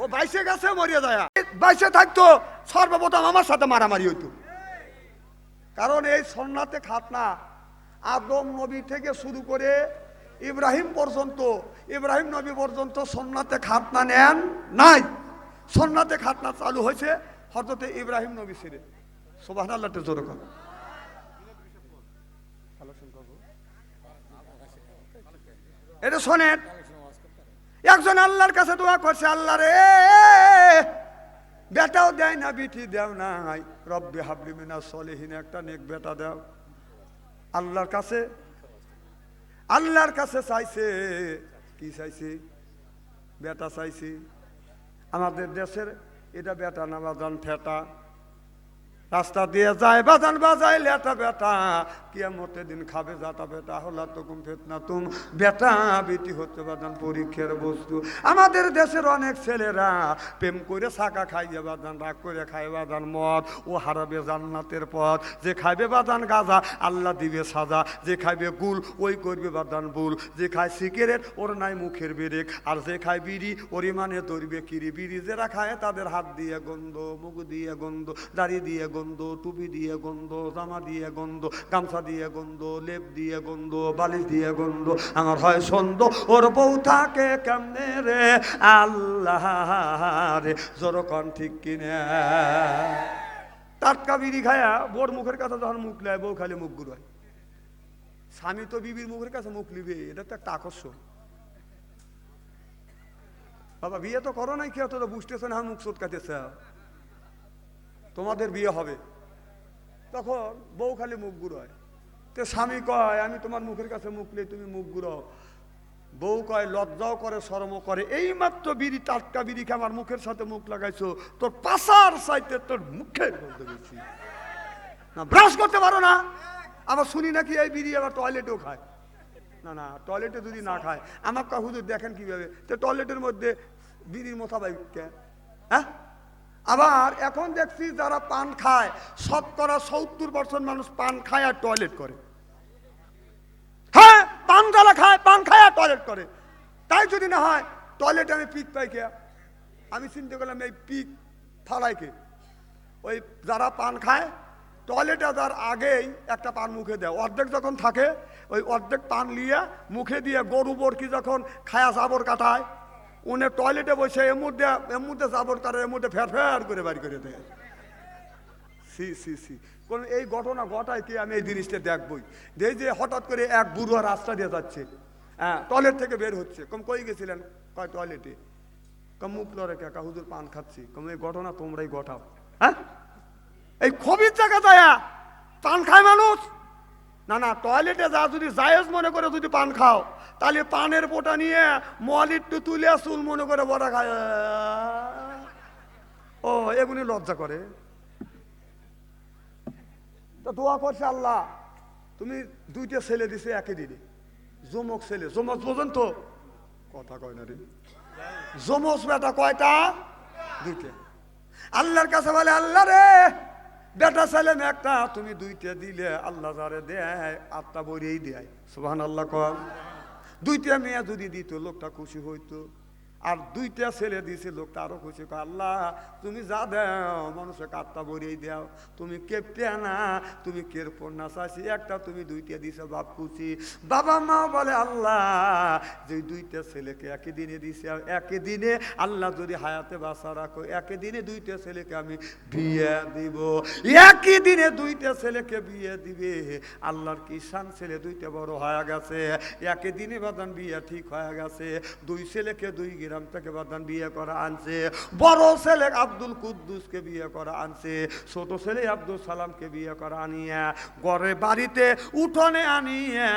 ও বাইসে গেছে মরিয়া যায়, বাইসে থাকতো সর্বপ্রথম আমার সাথে মারামারি হইতো। কারণ এই সুন্নাতে খাতনা আদম নবী থেকে শুরু করে ইব্রাহিম পর্যন্ত, ইব্রাহিম নবী পর্যন্ত সুন্নাতে খাতনা নেন নাই। সুন্নাতে খাতনা চালু হয়েছে হযরত ইব্রাহিম নবী ছিরে। সুবহানাল্লাহ জোরে কর। এটা শোনেন, একজন আল্লাহর কাছে দোয়া করছে, আল্লাহ রে বেটাও দেয় না, বিটি দেও নাই, রব্বি হাবলি মিনাস সলিহিন, একটা নেক বেটা দাও। আল্লাহর কাছে, আল্লাহর কাছে চাইছে কি চাইছে? বেটা চাইছে। আমাদের দেশের এটা বেটা না বাজান ঠেটা, রাস্তা দিয়ে যায় বাজান বাজায় লেটা বেটা, কিয়ামতের দিন খাবে যাতা বেটা, হলা তুকুম ফিতনা তুম। বেটা বেটি হচ্ছে বাজান পরীক্ষার বস্তু। আমাদের দেশের অনেক ছেলেরা প্রেম করে ছাকা খাইয়ে বাজান, রাগ করে খায় বাজান মদ, ও হারাবে জান্নাতের পথ। যে খাইবে বাজান গাঁজা আল্লাহ দিবে সাজা, যে খাইবে গুল ওই করবে বাজান ভুল, যে খায় সিগারেট ওর নাই মুখের বেরেক, আর যে খায় বিড়ি ওর ইমানে ধরবে কিরি। বিড়ি যারা খায় তাদের হাত দিয়ে গন্ধ, মুখ দিয়ে গন্ধ, দাড়ি দিয়ে গন্ধ, টুপি দিয়ে গন্ধ, জামা দিয়ে গন্ধ, গামছা দিয়ে গন্ধ, লেপ দিয়ে গন্ধ, বালিশ দিয়ে গন্ধ। আমার হয় সন্দেহ ওর বউ থাকে কেমনে রে আল্লাহ রে, জোরকন ঠিক কিনা। টাটকা বিড়ি খায়া বোর মুখের কাছে যখন মুখ নেয়, বউ খালি মুখ ঘুরায়। স্বামী তো বিবির মুখের কাছে মুখ নিবে, এটা তো একটা আকর্ষণ। বাবা বিয়ে তো করো নাই, কেউ তো বুঝতেছে না মুখ চটকাতেছে। তোমাদের বিয়ে হবে, তখন বউ খালি মুখ ঘুরায়। তো স্বামী কয় আমি তোমার মুখের কাছে মুখ নেই, তুমি মুখ ঘুরাও। বউ কয় লজ্জাও করে শরমও করে, এই মাত্র বিড়ি টাটকা বিড়ি খেয়ে আমার মুখের সাথে মুখ লাগাইছো, তোর পাশার সাইতে তোর মুখে বলতে গেছি না, ব্রাশ করতে পারো না। আবার শুনি নাকি এই বিড়ি আবার টয়লেটেও খায়। না না, টয়লেটে যদি না খায়, আমার কা হুজুর দেখেন কিভাবে, তো টয়লেটের মধ্যে বিড়ির মোতাবেক, হ্যাঁ। আবার এখন দেখছি যারা পান খায়, শতকরা 70% মানুষ পান খায় আর টয়লেট করে। হ্যাঁ, পান যারা খায়, পান খায় আর টয়লেট করে। তাই যদি না হয় টয়লেটে আমি পিক পাই কে? আমি চিন্তা করলাম এই পিক ফালাই কে? ওই যারা পান খায় টয়লেটে যার আগেই একটা পান মুখে দেয়, অর্ধেক যখন থাকে ওই অর্ধেক পান নিয়ে মুখে দিয়ে গরু বরকি যখন খায়া জাবর কাটায়, উনি টয়লেটে বসে এর মধ্যে জাবর কাটে, এর মধ্যে ফের ফের করে বাড়ি করে দেয়। সি সি সি, কোন এই ঘটনা ঘটায় কি? আমি এই জিনিসটা দেখবই। দেখি যে হঠাৎ করে এক বুড়ো রাস্তা দিয়ে যাচ্ছে, হ্যাঁ, টয়লেট থেকে বের হচ্ছে। কম কই গেছিলেন? কয় টয়লেটে। কম মুখ লড়ে কে? হুজুর পান খাচ্ছি। কম এই ঘটনা তোমরাই ঘটাও। হ্যাঁ, এই খবির জায়গা যায় পান খায় মানুষ? না না, টয়লেটে যা যদি জায়েজ মনে করে যদি পান খাও, তাহলে পানের পোটা নিয়ে মলিট্টু তুলে চুল মনে করে বড়া খায়। ও এগুলি লজ্জা করে। তো দোয়া করছে আল্লাহ তুমি দুইটা ছেলে দিছে একই দিনে, যমক ছেলে। যমক বোঝেন তো? কথা কয় না রে, যমক বেটা কয়টা? দুইটা। আল্লাহর কাছে বলে আল্লাহ রে বেটা ছেলে একটা তুমি দুইটা দিলে, আল্লাহ যারে দেয় আত্মা বইরেই দেয়। সুবহানাল্লাহ কম। দুইটা মেয়ে যদি দিত লোকটা খুশি হইতো। আর দুইটা ছেলে দিয়েছে, লোকটা আরো খুশি, আল্লাহ তুমি যা দাও মানুষের কাত্তা ভরিয়ে দাও, তুমি কেপটে না, তুমি কেরপর না চাইছি, একটা তুমি দুইটা দিছে, বাপ খুশি। বাবা মা বলে আল্লাহ যে দুইটা ছেলেকে একই দিনে দিছে, একই দিনে আল্লাহ যদি হায়াতে বাঁচা রাখো, একই দিনে দুইটা ছেলেকে আমি বিয়ে দিব, একই দিনে দুইটা ছেলেকে বিয়ে দিবে। আল্লাহর কিষান ছেলে দুইটা বড় হয়ে গেছে, একই দিনে বাদান বিয়ে ঠিক হয়ে গেছে। দুই ছেলেকে দুই গ্রাম থেকে বাদান বিয়ে করা আনছে। বড় ছেলে আব্দুল কুদ্দুসকে বিয়ে করা আনছে, ছোট ছেলে আব্দুল সালামকে বিয়ে করা আনিয়া ঘরে বাড়িতে উঠোনে আনিয়া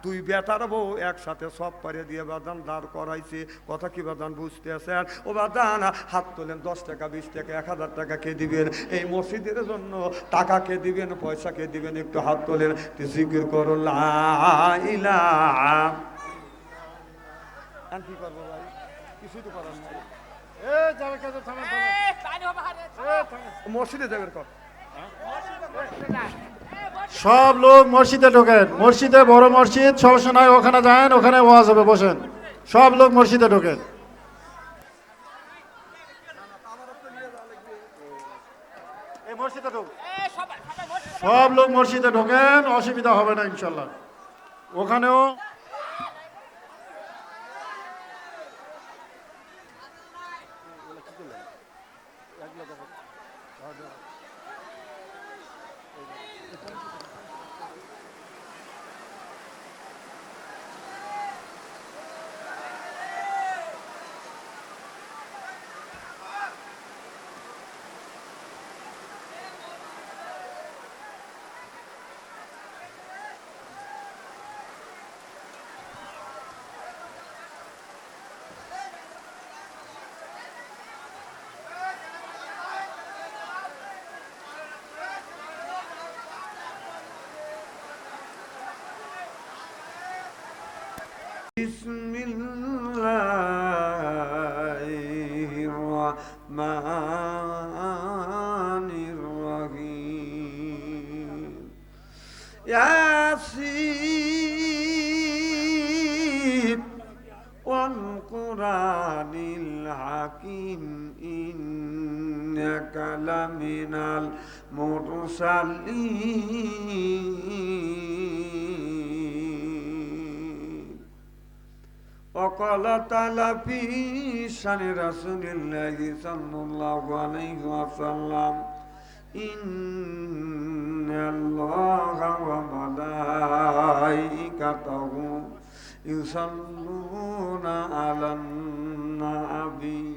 দুই বেটার বউ একসাথে সব পারে দিয়ে বাদান দাঁড় করাইছে। কথা কি বাদান বুঝতে আছেন? ও বাদান হাত তোলেন, 10 টাকা 20 টাকা 1000 টাকা কে দিবেন? এই মসজিদের জন্য টাকা কে দিবেন, পয়সা কে দিবেন? একটু হাত তোলেন, জিকির করো লা ইলাহা। কি করবো ভাই, কিছুই তো করার নাই। মসজিদে যাবেন কর। সব লোক মসজিদে ঢোকেন, মসজিদে বড় মসজিদ, সমস্যা নাই, ওখানে যান, ওখানে ওয়াজ হবে, বসেন। সব লোক মসজিদে ঢোকেন, সব লোক মসজিদে ঢোকেন, অসুবিধা হবে না ইনশাল্লাহ। ওখানেও বিসমিল্লাহির রহমানির রহিম। ইয়াসিন ওয়াল কুরআনিল হাকিম ইন্নাকা লামিনাল মুরসালিন। وقال تعالى في شأن رسول الله صلى الله عليه وسلم إن الله وملائكته يصلون على النبي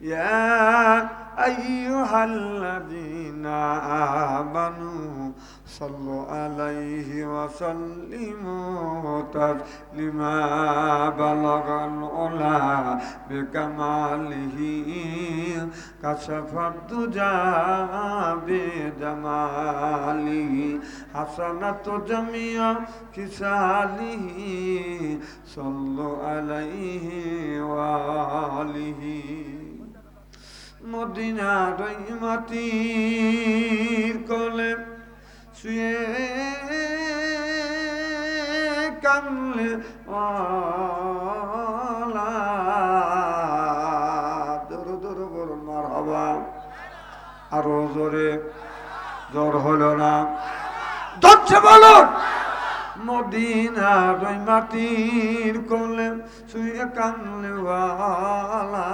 يا أيها الذين آمنوا صلوا عليه وسلموا تسليما بلغ العلا بكماله كشف الدجى بجماله حسنت جميع خصاله صلوا عليه وآله মদিনার মাটির কোলে শুয়ে কামলে ওয়ালা দরু দরু বলুন মারহাবা। আরো জোরে, জ্বর হলো না, ধরছে বলুন। মদিনার মাটির কোলে শুয়ে কামলে ওয়ালা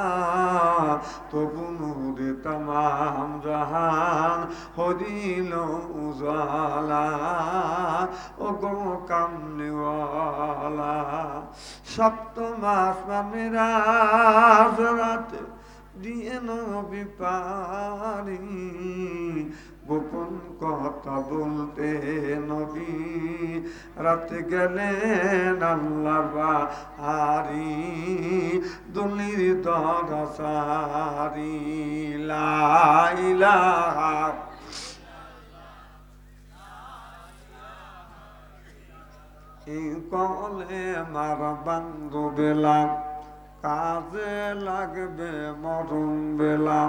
তবু নূরে তামাম জাহান হরিল উজালা। ও গো কামলে ওয়ালা সপ্তম আসমানের রাতে দিয়ে নবী পারি গোপন কথা বলতে নবী রাতে গেলেন আল্লাহর বাড়ি দুলির দরসারি লা ইলাহা এই কলে মার বান্ধব বেলা কাজে লাগবে মরণ বেলা।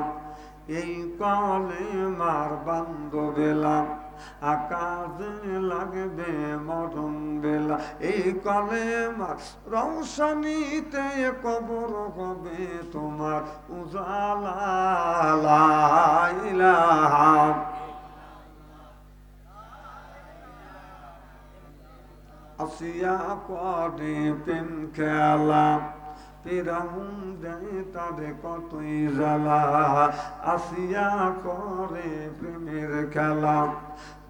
এই কলে মার বান্ধব বেলা আকাশে লাগবে মরণ বেলা এই কলেমা রৌশনীতে কবর হবে তোমার উজালা লা ইলাহা আসিয়া করে প্রেম খেলা ফিরাউন দেয় তাদের কতই জ্বালা আসিয়া করে প্রেমের খেলা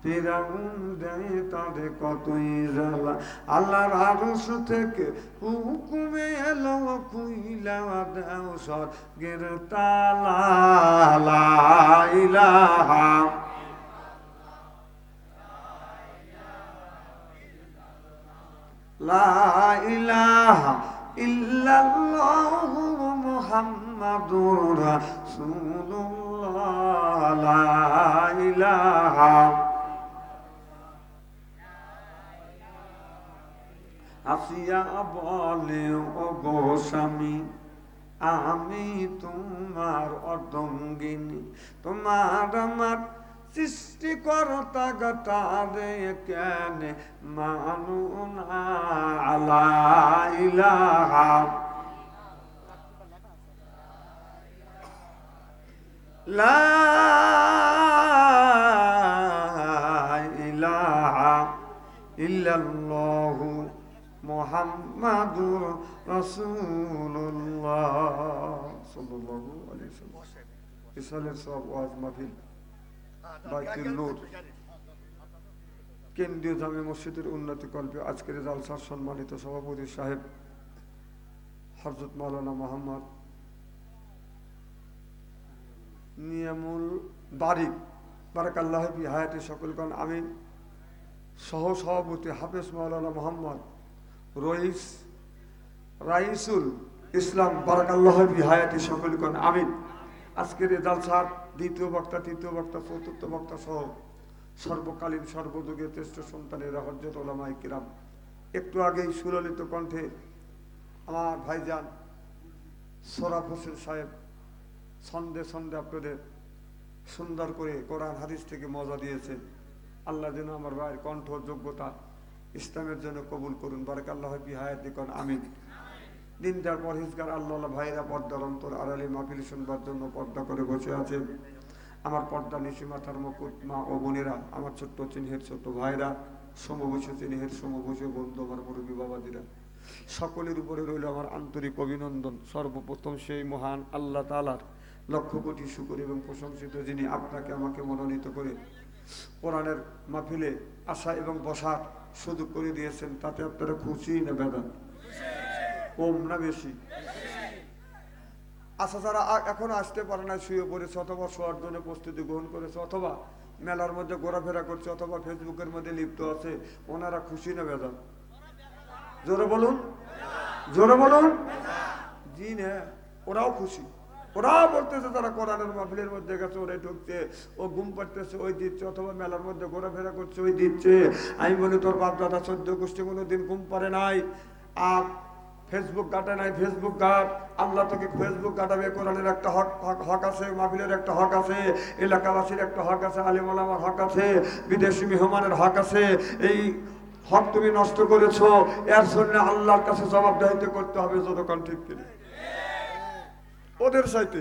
ফিরাউন দেয় তাদের কতই জ্বালা আল্লাহর আরশ থেকে হুকুমে এলো খুইলা দাও স্বর্গের তালা লা ইলাহা লা ইলাহা ইল্লাল্লাহু মুহাম্মাদুর রাসূলুল্লাহ লা ইলাহা আসিয়া বলে ও গো স্বামী আমি তোমার অর্ধঙ্গিনী তোমার আমার সৃষ্টিকর্তা গতারে কেন মানু না লা ইলাহা লা ইলাহা ইল্লাল্লাহু মুহাম্মাদুর রাসূলুল্লাহ সাল্লাল্লাহু আলাইহি ওয়াসাল্লাম ইসালের সব ওয়াজ মাহফিল বাইতুল নূর কেন্দ্রীয় জামে মসজিদের উন্নতি কল্পে আজকের জালসার সম্মানিত সভাপতি সাহেব হযরত মাওলানা মোহাম্মদ নিয়ামুল বারিক বারাকাল্লাহ ফি হায়াতি সকলগণ আমিন সহ সভাপতি হাফেজ মাওলানা মোহাম্মদ রাইসুল ইসলাম বারাকাল্লাহ ফি হায়াতি সকলগণ আমিন আজকের এই জালসার দ্বিতীয় বক্তা তৃতীয় বক্তা চতুর্থ বক্তা সহ সর্বকালীন সর্বযুগের শ্রেষ্ঠ সন্তানেরা হযরত উলামায়ে কিরাম একটু আগেই সুললিত কণ্ঠে আমার ভাইজান সোরাফ হোসেন সাহেব ছন্দে ছন্দে আপনাদের সুন্দর করে কোরআন হাদিস থেকে মজা দিয়েছেন আল্লাহ যেন আমার ভাইয়ের কণ্ঠ যোগ্যতা ইসলামের জন্য কবুল করুন বারাকাল্লাহ ফি হায়াতিকুম আমিন দিনদার পরহেজগার আল্লাহ ভাইরা পর্দার অন্তর আড়ালে মাহফিল শুনবার জন্য পর্দা করে বসে আছেন আমার পর্দা নিশি মাথার মুকুট মা ও বোনেরা আমার ছোট্ট চিহ্নের ছোট্ট ভাইরা সমবয়সী চিহ্নের সমবয়সী বন্ধু আমার মুরব্বী বাবাজিরা সকলের উপরে রইল আমার আন্তরিক অভিনন্দন সর্বপ্রথম সেই মহান আল্লাহ তাআলার লক্ষ কোটি শুকর এবং প্রশংসিত যিনি আপনাকে আমাকে মনোনীত করে কোরআনের মাহফিলে আসা এবং বসার সুযোগ করে দিয়েছেন তাতে আপনারা খুশি না বেদনা কম না বেশি আচ্ছা যারা এখন আসতে পারে না শুয়ে পড়েছে অথবা শোয়ার জন্য প্রস্তুতি গ্রহণ করেছে অথবা মেলার মধ্যে ঘোরাফেরা করছে অথবা ফেসবুকের মধ্যে লিপ্ত আছে ওনারা খুশি না বেদন জোরে বলুন জোরে বলুন জি না ওরাও খুশি ওরাও বলতেছে তারা কোরআনের মাহফিলের মধ্যে গেছে ওরাই ঢুকছে ও ঘুম পাড়তেছে ওই দিচ্ছে অথবা মেলার মধ্যে ঘোরাফেরা করছে ওই দিচ্ছে আমি বলি তোর বাপ দাদা 14 গোষ্ঠী কোনোদিন ঘুম পারে নাই আর ফেসবুক ঘাটে নাই ফেসবুক ঘাট আল্লাহ তোকে ফেসবুক ঘাটাবে কোরআনের একটা হক আছে মাহফিলের একটা হক আছে এলাকাবাসীর একটা হক আছে আলেম ওলামার হক আছে বিদেশি মেহমানের হক আছে এই হক তুমি নষ্ট করেছো এর জন্য আল্লাহর কাছে জবাবদিহি করতে হবে যতক্ষণ ঠিক কিনা ওদের চাইতে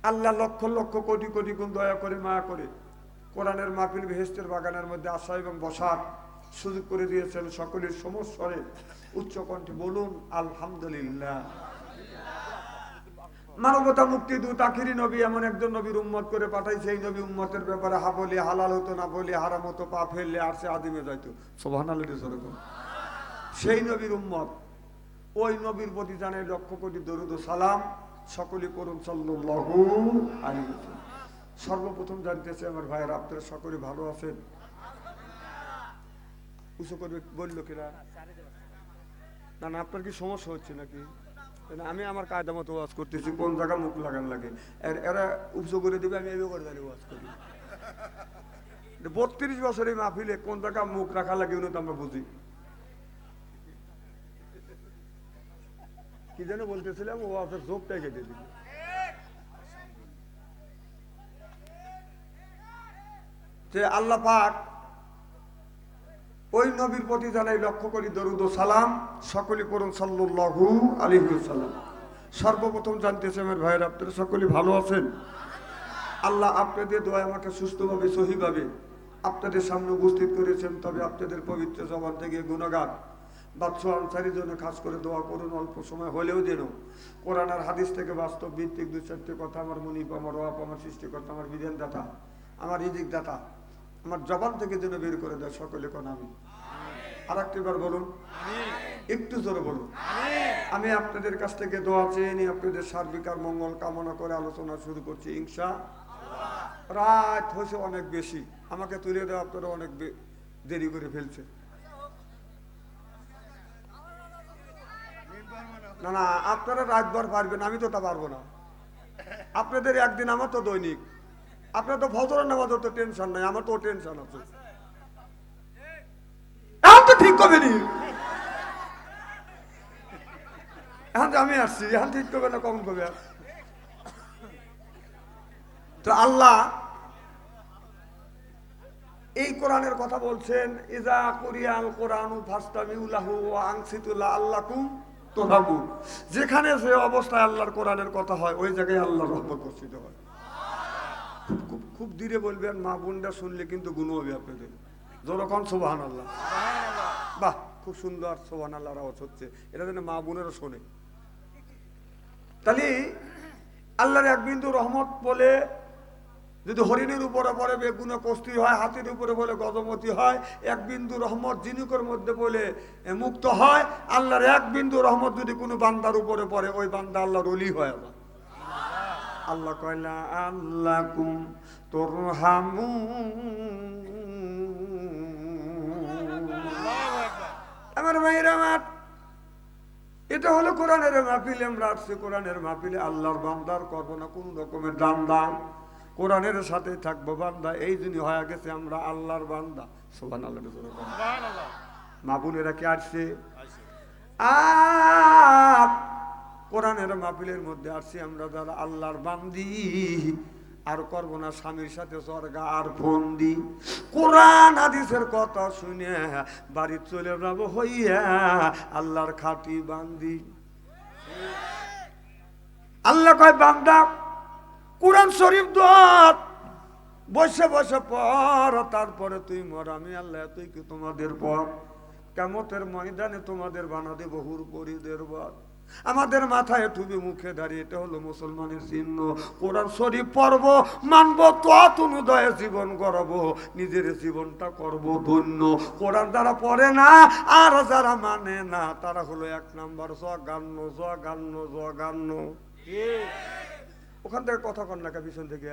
আল্লাহ লক্ষ লক্ষ কোটি কোটি গুণ দয়া করে মায়া করে কোরআনের মাহফিল বেহেশতের বাগানের মধ্যে আসা এবং বসার সুযোগ করে দিয়েছেন সকলের সমস্বরে উচ্চ কণ্ঠে বলুন আলহামদুলিল্লাহ মানবতা মুক্তি দূত আখিরি নবী এমন একজন নবীর উম্মত করে পাঠাইছে এই নবী উম্মতের ব্যাপারে হা বলে হালাল হতো না বলে হারাম হতো পা ফেললে আর সে আদিমে যাইতো সুবহানাল্লাহ সেই নবীর উম্মত ওই নবীর প্রতি জানাই লক্ষ কোটি দরুদ ও সালাম সকলে করুন সাল্লাল্লাহু আলাইহি ওয়াসাল্লাম সর্বপ্রথম জানতেছে আমার ভাইয়েরা আপনারা সকলে ভালো আছেন উঁচু করবে বললো কিনা না না আপনার কি সমস্যা হচ্ছে নাকি আমি আমার কায়দা মতো ওয়াজ করতেছি কোন জায়গায় মুখ লাগান লাগে এরা উঁচু করে দিবে আমি এভাবে করে দাঁড়িয়ে ওয়াজ করি 32 বছরের মাহফিলে কোন জায়গায় মুখ রাখা লাগে উনি তো আমরা বুঝি কি যেন বলতেছিলাম ও আপনার চোখটাই কেটে দিল যে আল্লাহ পাক ওই নবীর প্রতি জানাই লক্ষ্য করি দরুদ ও সালাম, সকলে পড়ুন সাল্লাল্লাহু আলাইহি ওয়াসাল্লাম। সর্বপ্রথম জানতেছি আমার ভাইয়ের, আপনারা সকলে ভালো আছেন? আল্লাহ আপনাদের দোয়ায় আমাকে সুস্থভাবে সহিভাবে আপনাদের সামনে উপস্থিত করেছেন। তবে আপনাদের পবিত্র জবান থেকে গুণগান বাদশাহ আনসারীর জন্য খাস করে দোয়া করুন, অল্প সময় হলেও যেন কোরআন আর হাদিস থেকে বাস্তব ভিত্তিক দু চারটি কথা আমার মুনিব, আমার ওয়াপ, আমার সৃষ্টিকর্তা, আমার বিধান দাতা, আমার রিজিক দাতা আমার জবান থেকে যেন বের করে দেয়। সকলে কোন আমি আর একটিবার বলুন, একটু জোরে বলুন। আমি আপনাদের কাছ থেকে দোয়া চেয়ে নিয়ে আপনাদের সার্বিক আর মঙ্গল কামনা করে আলোচনা শুরু করছি ইনশাআল্লাহ। রাত হয়েছে অনেক বেশি, আমাকে তুলে দেওয়া আপনারা অনেক দেরি করে ফেলছে। না না, আপনারা রাতভর পারবেন, আমি তো তা পারবো না। আপনাদের একদিন, আমার তো দৈনিক। আপনার তো ফজরের নামাজের তো টেনশন নাই, আমার তো টেনশন আছে। এখন তো ঠিক করবে নি, এখন আমি আসছি, এখন ঠিক করবে না, কখন করবে? তো আল্লাহ এই কোরআনের কথা বলছেন, ইজা কুরিয়াল কোরআনু ফাস্তামিউ লাহু ওয়া আনসিতু লাআল্লাকুম তুরহামুন। যেখানে যে অবস্থায় আল্লাহর কোরআনের কথা হয়, ওই জায়গায় আল্লাহর রহমত বর্ষিত হয়। খুব ধীরে বলবেন, মা বোনরা শুনলে কিন্তু গুণ হবে আপনাদের। যখন সুবহানাল্লাহ, বাহ, খুব সুন্দর সুবহানাল্লাহর আওয়াজ হচ্ছে, এটা যেন মা বোনেরও শোনে। তাহলে আল্লাহর এক বিন্দু রহমত বলে যদি হরিণের উপরে পরে বেগুনে কস্তি হয়, হাতির উপরে বলে গজমতি হয়, এক বিন্দু রহমত জিনুকের মধ্যে বলে মুক্ত হয়। আল্লাহর এক বিন্দু রহমত যদি কোনো বান্দার উপরে পড়ে, ওই বান্দা আল্লাহর ওলি হয়। আল্লাহ কয়লা আল্লাকুম তুরহামুন। আমার ভাইরা আমার, এটা হলো কোরআনের মাহফিলে আমরা আসছি। কোরআনের মাহফিলে আল্লাহর বান্দার করবো না কোন রকমের দাম, কোরআনের সাথে থাকবো বান্দা। এই জন্য হয়ে গেছে আমরা আল্লাহর বান্দা। সুবহানাল্লাহ। মা বোনেরা কে আসছে? আর কোরআনের মাহফিলের মধ্যে আসছি আমরা যারা আল্লাহর বান্দি। আর করবো না স্বামীর সাথে স্বর্গা আর বন্দি। কোরআন হাদিসের কথা শুনে বাড়ি চলে যাবো হইয়া আল্লাহর খাঁটি বান্দি। আল্লাহ কয়, বান্দা কোরআন শরীফ দোয়াত বসে বসে পড়, তারপরে তুই মর। আমি আল্লাহ তুই কি তোমাদের পর কিয়ামতের ময়দানে তোমাদের বানা দেব হুরপরিদের বর। আমাদের মাথায় টুপি, মুখে দাঁড়িয়ে, এটা হলো মুসলমানের চিহ্ন। কোরআন শরীফ পড়ব, মানব, তত অনুদয়ে জীবন গড়ব, নিজের জীবনটা করব ধন্য। কোরআন যারা পড়ে না আর যারা মানে না, তারা হলো এক নাম্বার জগান্ন জগান্ন জগান্ন। ওখান থেকে কথা কন না, পিছন থেকে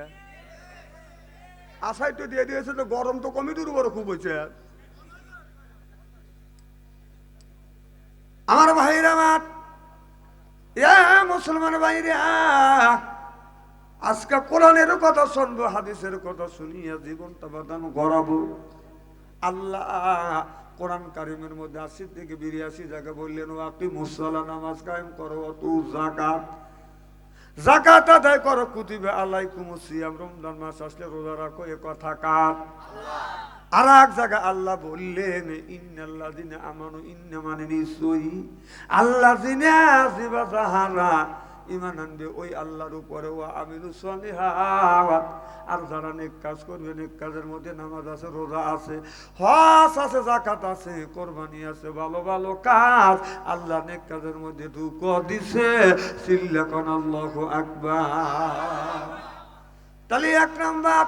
আশাই তো দিয়ে দিয়েছে, তো গরম তো কমিটির উপরে খুব হয়েছে। আমার ভাইরা, আমার মুসলমান ভাইরা, আজকে কোরআনের কথা শুনবো, হাদিসের কথা শুনিয়া জীবনটা বাদান গড়াবো। আল্লাহ কোরআন কারিমের মধ্যে ৮০ থেকে ৮২ জায়গা বললেন, ওয়াকিমুস সালাহ, নামাজ কায়েম করো, ওয়াতু যাকাত, যাকাত আদায় করো, কুতিবা আলাইকুমুস সিয়াম, রমজান মাস আসলে রোজা রাখো। এ কথা কার? আর এক জায়গা আল্লাহ বললেন, ইন্নাল্লাযিনা আমানু, ইন্না মানে নিশ্চয়ই আল্লাযিনা যাহারা ঈমান আনবে ওই আল্লাহর উপরে, ওয়া আমিলুস সলিহাত, আর যারা নেক কাজ করবে, নেক কাজের মধ্যে নামাজ আছে, রোজা আছে, হজ আছে, যাকাত আছে, কোরবানি আছে, ভালো ভালো কাজ। আল্লাহ নেক কাজের মধ্যে ঢুকো দিছে, সিল্লাকান আল্লাহু আকবার। তাহলে এক নাম্বার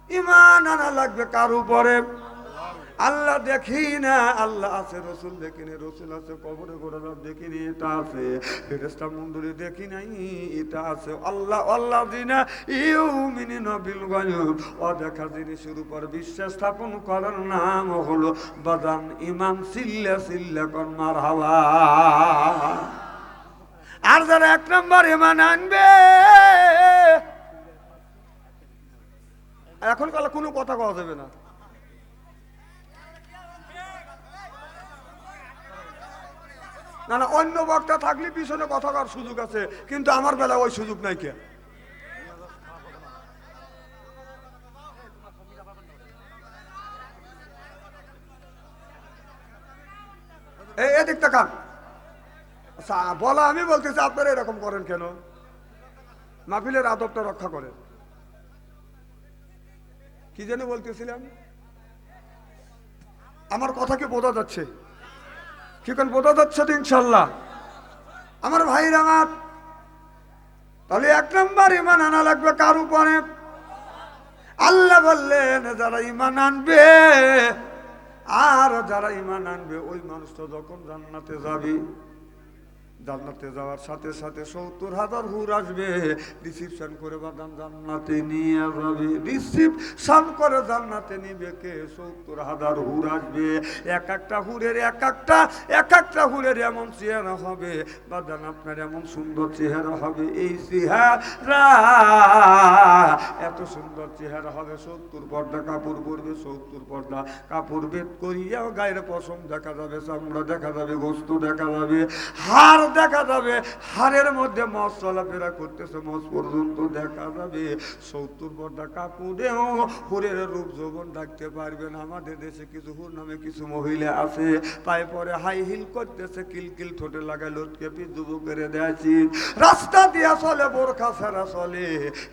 ঈমান আনা লাগবে কার উপরে? আল্লাহ দেখি না, আল্লাহ আছে, রসুল দেখি না, রসুল আছে, কবরে গোড়ালাম দেখি নি, এটা আছে, ফেরেশতা মণ্ডলী দেখি নাই, এটা আছে। আল্লাহ আল্লাহ দিনা ইউমিনুনা বিল গায়ব, অদেখা জিনিসের উপর বিশ্বাস স্থাপন করার নাম হলো বাদান ঈমান। সিল্লা সিল্লা কর মারহাবা। আর যারা এক নম্বর ঈমান আনবে, এখন কালে কোনো কথা কওয়া যাবে না। না না, অন্য বক্তা থাকলে পিছনে কথা করার সুযোগ আছে, কিন্তু আমার বেলায় ওই সুযোগ নাই। কে এদিক তাকান। আচ্ছা বলা আমি বলতেছি, আপনারা এরকম করেন কেন? মাহফিলের আদবটা রক্ষা করেন। কি যেন বলতেছিলাম? আমার কথা কি বোঝা যাচ্ছে? কি কোন বোঝা যাচ্ছে তো? ইনশাল্লাহ আমার ভাইরা আমার, তাহলে এক নম্বর ইমান আনা লাগবে কার উপরে? আল্লাহ বললেন যারা ইমান আনবে, আর যারা ইমান আনবে ওই মানুষটা যখন জান্নাতে যাবে, জান্নাতে যাওয়ার সাথে সাথে ৭০,০০০ হুর আসবে, রিসিপশন করে বাদাম জান্নাতে নিয়ে যাবে। রিসিপশন করে জান্নাতে নিবে কে? ৭০,০০০ হুর আসবে। এক একটা হুরের এমন চেহারা হবে বাদাম, আপনার এমন সুন্দর চেহারা হবে, এই চেহারা এত সুন্দর চেহারা হবে, ৭০ পর্দা কাপড় পরবে, ৭০ পর্দা কাপড় বেদ করিয়াও গায়ের পশম দেখা যাবে, চামড়া দেখা যাবে, গোস্ত দেখা যাবে, হাড় দেখা যাবে, হাড়ের মধ্যে মস চলাফেরা করতেছে, মস পর্যন্ত দেখা যাবে। ৭০ পর্দা কাপড়েও হুরের রূপ যৌবন ডাকতে পারবেন। আমাদের দেশে কিছু হুর নামে কিছু মহিলা আছে, পায়ে পরে হাই হিল করতেছে, কিলকিল ঠোঁটে লাগায় লটকে যুবকের দেয়াছি, রাস্তা দিয়া চলে, বোরখা ছাড়া চলে,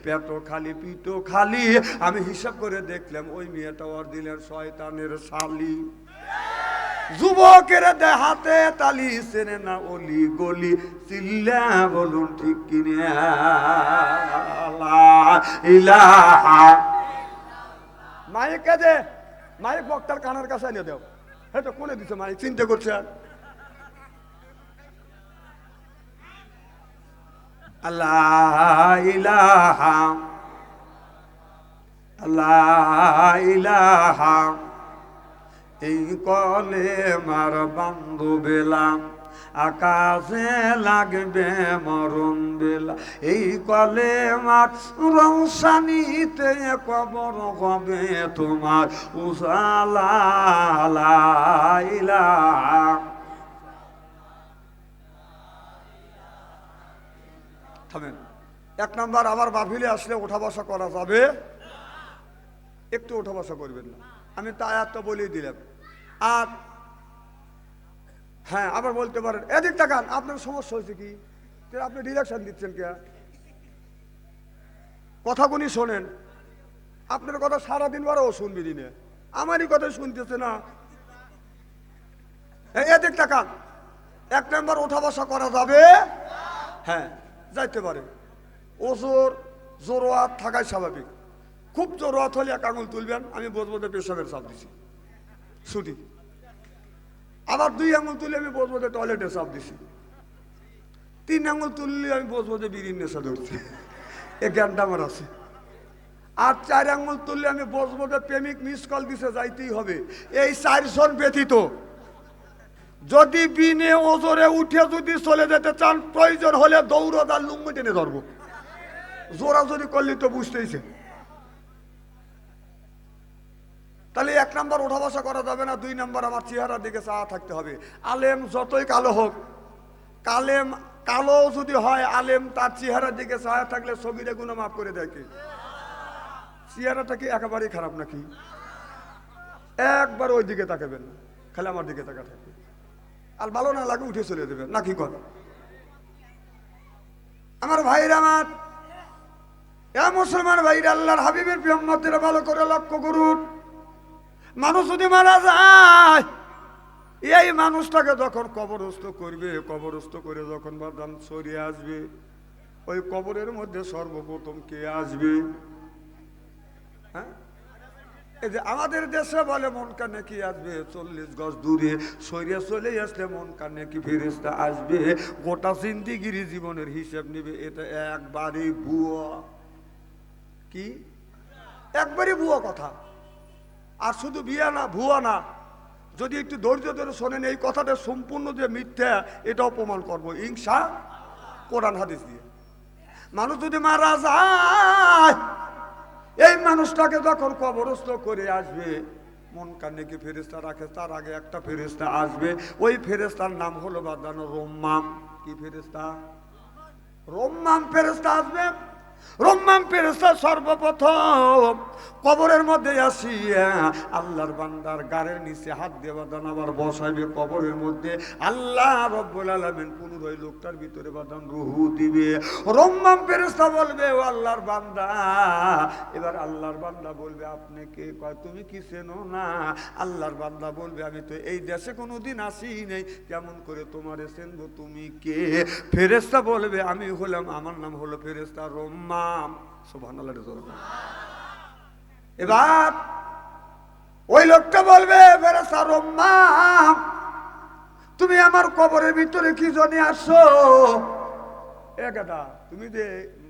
পেটো খালি পিটো খালি। আমি হিসাব করে দেখলাম ওই মেয়েটা ওর দিলের শয়তানের শালি। যুবকের দেহাতে তালি, চেনে না অলি গলি, চিল্লা বলুন ঠিক কিনা? মাইকে দে, মাইক বক্তার কানের কাছে এনে দেও। হ্যাঁ তো কোনে দিছে মাইক? চিন্তা করছে আর আল্লাহ ইলাহা আল্লাহ ইলাহা। এই কলে মার বান্ধু বেলা, আকাশে লাগবে মরণ বেলা। এই কলে মার রৌশানিতে কবর হবে তোমার উজালা। থামেন। এক নাম্বার, আমার মাহফিলে আসলে ওঠা বসা করা যাবে? একটু ওঠা বসা করবেন না, আমি তা আয়াতটা বলেই দিলাম। আর হ্যাঁ, আবার বলতে পারেন এদিক তাকান, আপনার সমস্যা হয়েছে কি? আপনি ডিরেকশন দিচ্ছেন কে? কথাগুলি শোনেন, আপনার কথা সারাদিন বারও শুনবি দিনে, আমারই কথা শুনতেছে না। এদিক তাকান। এক নাম্বার, ওঠা বসা করা যাবে? হ্যাঁ, যাইতে পারে। ওজোর জোরোয়াত থাকাই স্বাভাবিক। খুব জোরোয়াত হলে এক আঙুল তুলবেন, আমি বসবো যে পেশাবের চাপ দিছি, ছুটি। আবার ২ আঙুল তুলে আমি বসবো যে টয়লেটের চাপ দিছি। ৩ আঙুল তুললে আমি বসবো যে বিড়ির নেশা ধরছি, এ জ্ঞানটা আমার আছে। আর ৪ আঙুল তুললে আমি বসবো যে প্রেমিক মিস কল দিছে, যাইতেই হবে। এই ৪ জন ব্যতীত যদি বিনে ওজরে উঠে যদি চলে যেতে চান, প্রয়োজন হলে দৌড়দার লুঙ্গি টেনে ধরবো। জোরাজোরি করলে তো বুঝতেইছে। তাহলে এক নাম্বার, ওঠা বসা করা যাবে না। ২ নাম্বার, আমার চেহারার দিকে চাওয়া থাকতে হবে। আলেম যতই কালো হোক, কালো যদি হয়, আলেম তার চেহারার দিকে চাওয়া থাকলে ছবিরে গুণা মাফ করে দেয় কে? চেহারাটা কি একেবারেই খারাপ নাকি? একবার ওই দিকে তাকাবেন না, খালি আমার দিকে তাকা থাকবে। আর ভালো না লাগে উঠে চলে দেবেন নাকি? কথা আমার ভাইরা, আমার মুসলমান ভাইরা, আল্লাহর হাবিবের প্রিয়ম্মতের ভালো করে লক্ষ্য করুন। মানুষ যদি মারা যায়, এই মানুষটাকে যখন কবরস্থ করবে, কবরস্থ করে যখন বাদাম সরিয়ে আসবে, ওই কবরের মধ্যে সর্বপ্রথম কে আসবে? হ্যাঁ, এই যে আমাদের দেশে বলে মন কানে কি আসবে, ৪০ গজ দূরে সরিয়ে চলে আসলে মন কানে কি ফেরেশতা আসবে, গোটা জিন্দিগির জীবনের হিসাব নিবে। এটা একবারই ভুয়া। কি? একবারই ভুয়া কথা। আর শুধু বিয়া না, ভুয়া না, যদি একটু ধৈর্য ধরে শোনেন, এই কথাটা সম্পূর্ণ যে মিথ্যা এটাও প্রমাণ করবো ইনশা কোরআন হাদিস দিয়ে। মানুষ যদি মারা যায়, এই মানুষটাকে যখন কবরস্থ করে আসবে, মন কানে কি ফেরেশতা রাখে, তার আগে একটা ফেরেশতা আসবে। ওই ফেরেশতার নাম হলো বাদানো রম্মাম। কি ফেরেশতা? রম্মাম ফেরেশতা আসবে। রম্মাম ফেরেশতা সর্বপ্রথম কবরের মধ্যে আসিয়া আল্লাহর বান্দার গাড়ের নিচে হাত দিয়ে বাঁধান আবার বসাইবে কবরের মধ্যে। আল্লাহ রব্বুল আলামিন পুনরায় লোকটার ভিতরে বাঁধান রুহু দিবে। রম্মাম ফেরেশতা বলবে, ও আল্লাহর বান্দা। এবার আল্লাহর বান্দা বলবে, আপনি কে? কয়, তুমি কি চেনো না? আল্লাহর বান্দা বলবে, আমি তো এই দেশে কোনোদিন আসি নাই, কেমন করে তোমারে চেনবো? তুমি কে? ফেরেশতা বলবে, আমি হলাম, আমার নাম হলো ফেরেশতা রম্মাম। সুবহানাল্লাহ। এবার ওই লোকটা বলবে, ফেরেশতা রম্মাম, তুমি আমার কবরের ভিতরে কি জন্য আসছো? এ গাদা, তুমি যে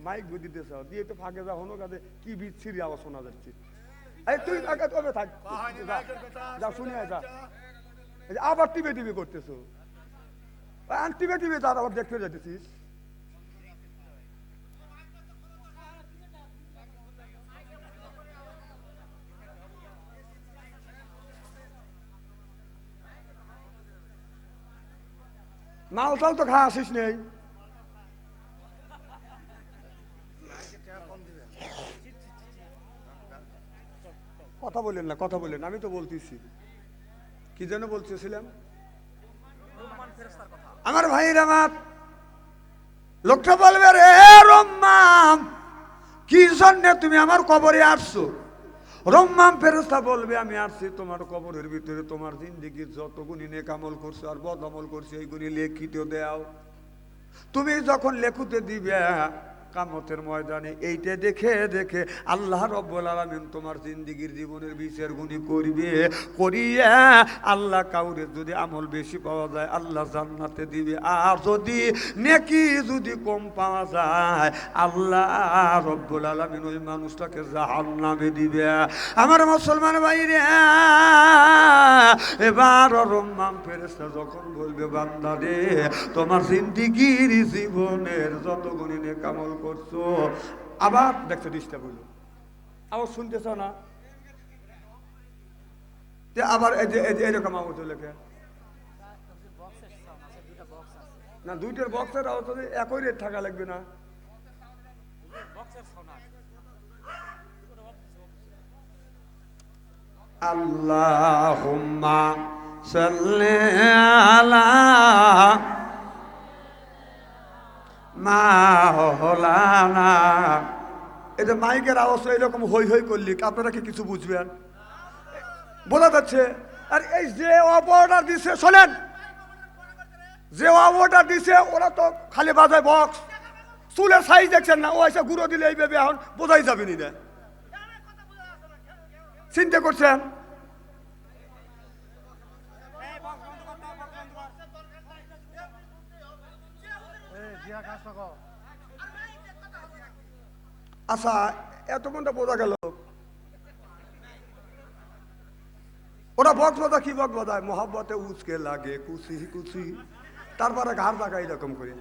মাইক বুঝিতেছ দিয়ে তো ফাঁকে যা হনো কাজে কি বিচ্ছিরি আওয়াজ শোনা যাচ্ছে। এই তুই আগে তবে থাক, যা শুনে যা। আবার টিভি টিভি করতেছো, টিভি টিভি তার আবার দেখতে যেতেছিস। মাল চাল তো খা আসিস নেই। কথা বলেন না, কথা বলেন, আমি তো বলতেছি। কি যেন বলতেছিলাম? আমার ভাইরা, আমার লোকটা বলবে, রে রম্মাম, কি জন্য তুমি আমার কবরে আসছো? রম্মাম ফেরেশতা বলবে, আমি আসছি তোমার কবরের ভিতরে তোমার জিন্দেগির যত গুণী নেক আমল করছো আর বদ আমল করছো এই গুণী লেখিতে দাও। তুমি যখন লেখুতে দিবে কিয়ামতের ময়দানে, এইটা দেখে দেখে আল্লাহ রাব্বুল আলামিন তোমার জিন্দেগির জীবনের বিচার গুণী করবে। করিয়া আল্লাহ কাউরে যদি আমল বেশি পাওয়া যায় আল্লাহ জান্নাতে দিবে, আর যদি নেকি যদি কম পাওয়া যায় আল্লাহ রাব্বুল আলামিন ওই মানুষটাকে জাহান্নামে দিবে। আমার মুসলমান ভাইরা, এবার রম্মাম ফেরেশতা যখন বলবে, বান্দা রে, তোমার জিন্দেগির জীবনের যত গুণী নেক আমল করছো, আবার দেখছো ডিস্টার্ব হইলো, আবার শুনতেছ না? আবার এই যে এরকম আওয়াজ হলো কে? না, দুইটার বক্সের আওয়াজ হলে একই রেট থাকা লাগবে না? আল্লাহুম্মা সাল্লি আলা মাওলানা। এটা মাইকের আওয়াজ এরকম হই হই করলি আপনারা কি কিছু বুঝবেন? বোঝা যাচ্ছে? আর এই যে অর্ডার দিছে, শোনেন, যে অর্ডার দিছে ওরা তো খালি বাজায় বক্স। চুলের সাইজ দেখছেন না? ও এসে গুঁড়ো দিলে এই ভেবে এখন বোঝাই যাবে না। চিন্তা করছেন? আচ্ছা, এত কোনটা বোঝা গেল? ওরা বক্স বাজা কি বক্স বাজায়? মোহাব্বতে উচকে লাগে কুচি কুচি, তারপরে ঘাড় জায়গা এরকম করে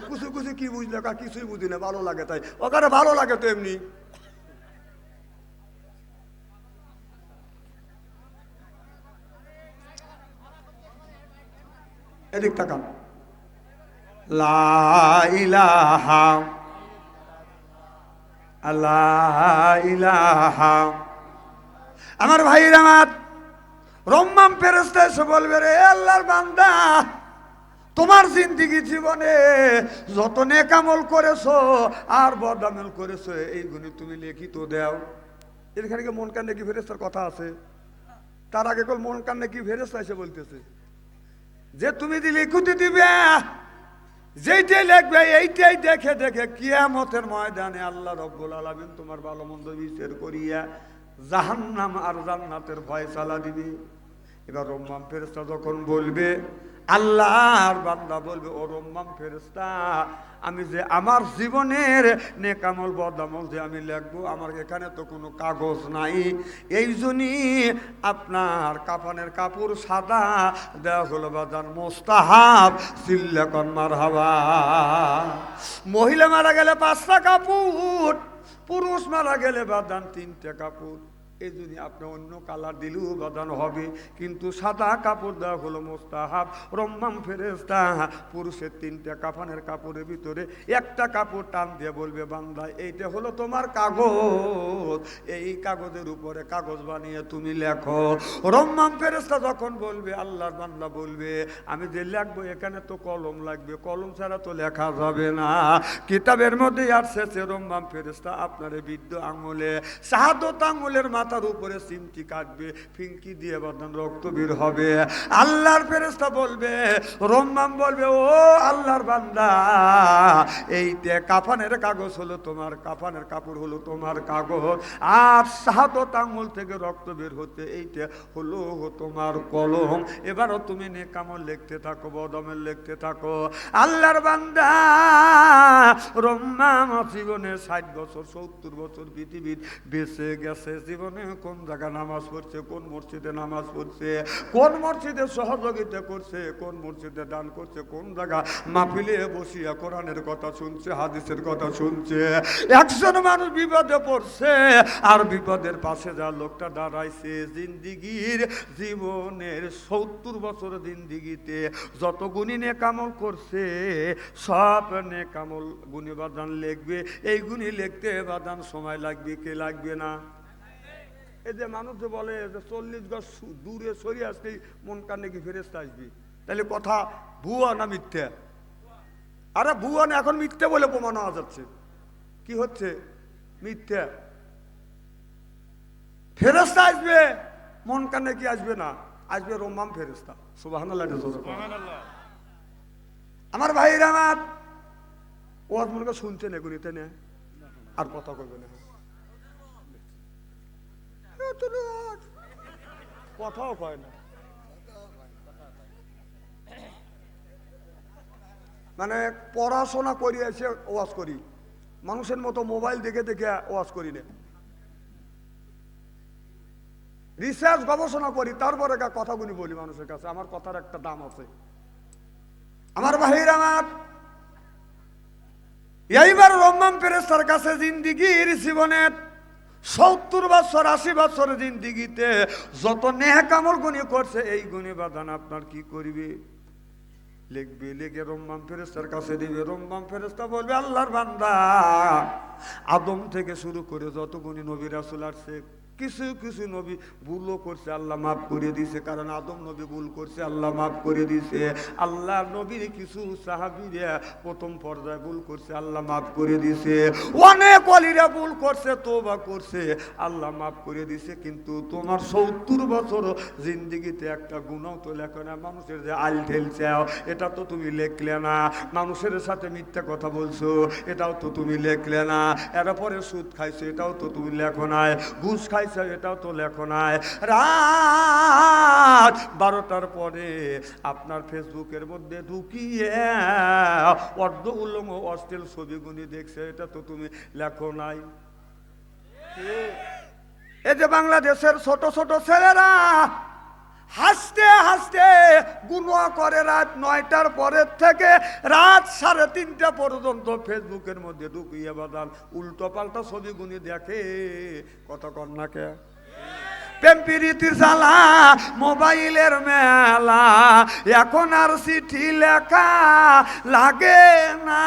কুচি কুচি কি বুঝলে? কিছুই বুঝি না, ভালো লাগে তাই। ওখানে ভালো লাগে তো এমনি। এদিক তাকান। লা ইলাহা লা ইলাহা। আমার ভাইরা, আমার রম্মাম ফেরেশতা এসে বলবে, রে আল্লাহর বান্দা, তোমার জিন্দেগি জীবনে যত নেক আমল করেছো আর বদ আমল করেছো এইগুলি তুমি লিখিত দাও। এখানে কি মন কান্নে কি ফেরেশতার কথা আছে? তার আগে কল মন কান্নে কি ফেরেশতা এসে বলতেছে যে তুমি লিখতে দিবে, যেইটাই লিখবে এইটাই দেখে দেখে কিয়ামতের ময়দানে আল্লাহ রাব্বুল আলামিন তোমার ভালো মন্দ বিচার করিয়া জাহান্নাম আর জান্নাতের ফয়সালা দিবে। এবার রম্মাম ফেরেশতা যখন বলবে, আল্লাহর বান্দা বলবে, ও রম্মাম ফেরেশতা, আমি যে আমার জীবনের নেক আমল বদ আমল যে আমি লিখবো, আমার এখানে তো কোনো কাগজ নাই, এই জন্যই আপনার কাফনের কাপড় সাদা দেওয়া হলো বাজান মোস্তাহাব, সিল্লাকন মারহাবা। মহিলা মারা গেলে 5টা কাপড়, পুরুষ মারা গেলে বাদান 3টে কাপড়। এই জন্য আপনি অন্য কালার দিলেও বাদান হবে, কিন্তু সাদা কাপড় দেওয়া হলো মোস্তাহাব। রম্মাম ফেরেশতা পুরুষের 3টা কাফানের কাপড়ের ভিতরে একটা কাপড় টান দিয়ে বলবে, বান্দা এইটা হলো তোমার কাগজ, এই কাগজের উপরে কাগজ বানিয়ে তুমি লেখো। রম্মাম ফেরেশতা যখন বলবে, আল্লাহর বান্দা বলবে, আমি যে লিখবো এখানে তো কলম লাগবে, কলম ছাড়া তো লেখা যাবে না। কিতাবের মধ্যে আসছে রম্মাম ফেরেশতা আপনার বৃদ্ধ আঙুলে, শাহাদত আঙুলের মাথার উপরে সিমটি কাটবে, ফিঙ্কি দিয়ে বাঁধান রক্ত বের হবে। আল্লাহর ফেরেশতা বলবে, রম্মাম বলবে, ও আল্লাহর বান্দা, এইটা কাফানের কাগজ হলো তোমার, কাফানের কাপড় হলো তোমার কাগজ, আর শাহাদত আঙুল থেকে রক্ত বের হতে এইটা হলো তোমার কলম। এবারও তুমি নেক আমল লিখতে থাকো, বদআমল লিখতে থাকো। আল্লাহর বান্দা রম্মাম জীবনে 60 বছর 70 বছর পৃথিবীর বেঁচে গেছে, জীবনে কোন জায়গায় নামাজ পড়ছে, কোন মসজিদে নামাজ পড়ছে, কোন মসজিদে সহযোগিতা করছে, কোন মসজিদে দান করছে, কোন জায়গা মাহফিলে বসিয়া কোরআনের কথা শুনছে, হাদিসের কথা শুনছে। একজন মানুষ বিপদে পড়ছে, আর বিপদের পাশে যা লোকটা দাঁড়াইছে, জিন্দিগির জীবনের 70 বছর জিন্দিগিতে যত গুণী নেক আমল করছে, সব নেক আমল গুণী বাদান লিখবে। এই গুণী লিখতে বাদান সময় লাগবে কে লাগবে না? এই যে মানুষ যে বলে যে 40 গজ দূরে সরিয়ে আসলেই মন কানে কি ফেরেশতা আসবে, তাহলে কথা ভুয়া না মিথ্যা? আরে ভুয়া না, এখন মিথ্যা বলে প্রমাণ হওয়া যাচ্ছে। কি হচ্ছে? মিথ্যা। ফেরেশতা আসবে, মন কানে কি আসবে না? আসবে রম্মাম ফেরেশতা। সুবহানাল্লাহ। আমার ভাইরা আমার ওয়াজ মনে করে শুনতে নে, গুনিতে নে, আর কথা কইবে না, কথাও কয় না। মানে পড়াশোনা করি এসে ওয়াজ করি, মানুষের মতো মোবাইল দেখে দেখে ওয়াজ করি না, রিসার্চ গবেষণা করি, তারপরে কথাগুলি বলি মানুষের কাছে। আমার কথার একটা দাম আছে। আমার ভাইরা আমার, এইবার রম্মাম ফেরেশতার কাছে জিন্দিগির জীবনের 70 বছর 80 বছর জিন্দিগিতে যত নেক আমল গুণী করছে, এই গুণী বাদান আপনার কি করবে? লিখবে, লিখে রম্মাম ফেরেশতার কাছে দিবে। রম্মাম ফেরেশতা বলবে, আল্লাহর বান্দা, আদম থেকে শুরু করে যত গুণী নবী রাসূল আসছে, কিছু কিছু নবী ভুলও করছে, আল্লাহ মাফ করে দিছে, কারণ আদম নবী ভুল করছে, আল্লাহ মাফ করে দিছে। আল্লাহ নবীর কিছু সাহাবীরা প্রথম পর্যায়ে ভুল করছে, আল্লাহ মাফ করে দিছে। অনেক ওলিরা ভুল করছে, তওবা করছে, আল্লাহ মাফ করে দিছে। কিন্তু তোমার 70 বছর জিন্দেগিতে একটা গুনাহ তো লেখো না। মানুষের যে আল ঠেলছে, এটা তো তুমি লেখলে না। মানুষের সাথে মিথ্যা কথা বলছো, এটাও তো তুমি লেখলে না। এরপরে সুদ খাইছো, এটাও তো তুমি লেখো নাই। ঘুষ খাইছো, এটাও তো লেখো নাই। রাত 12টার পরে আপনার ফেসবুকের মধ্যে ঢুকিয়ে অর্ধ উলঙ্গ অশ্লীল ছবিগুলি দেখছে, এটা তো তুমি লেখো নাই। এই যে বাংলাদেশের ছোট ছোট ছেলেরা হাসতে হাসতে গুনাহ করে রাত 9টার পরের থেকে রাত 3:30টা পর্যন্ত ফেসবুকের মধ্যে ঢুকিয়ে বাদান উল্টো পাল্টা ছবিগুলি দেখে। কথা কর না কে? প্রেম প্রীতির জ্বালা, মোবাইলের মেলা, এখন আর চিঠি লেখা লাগে না।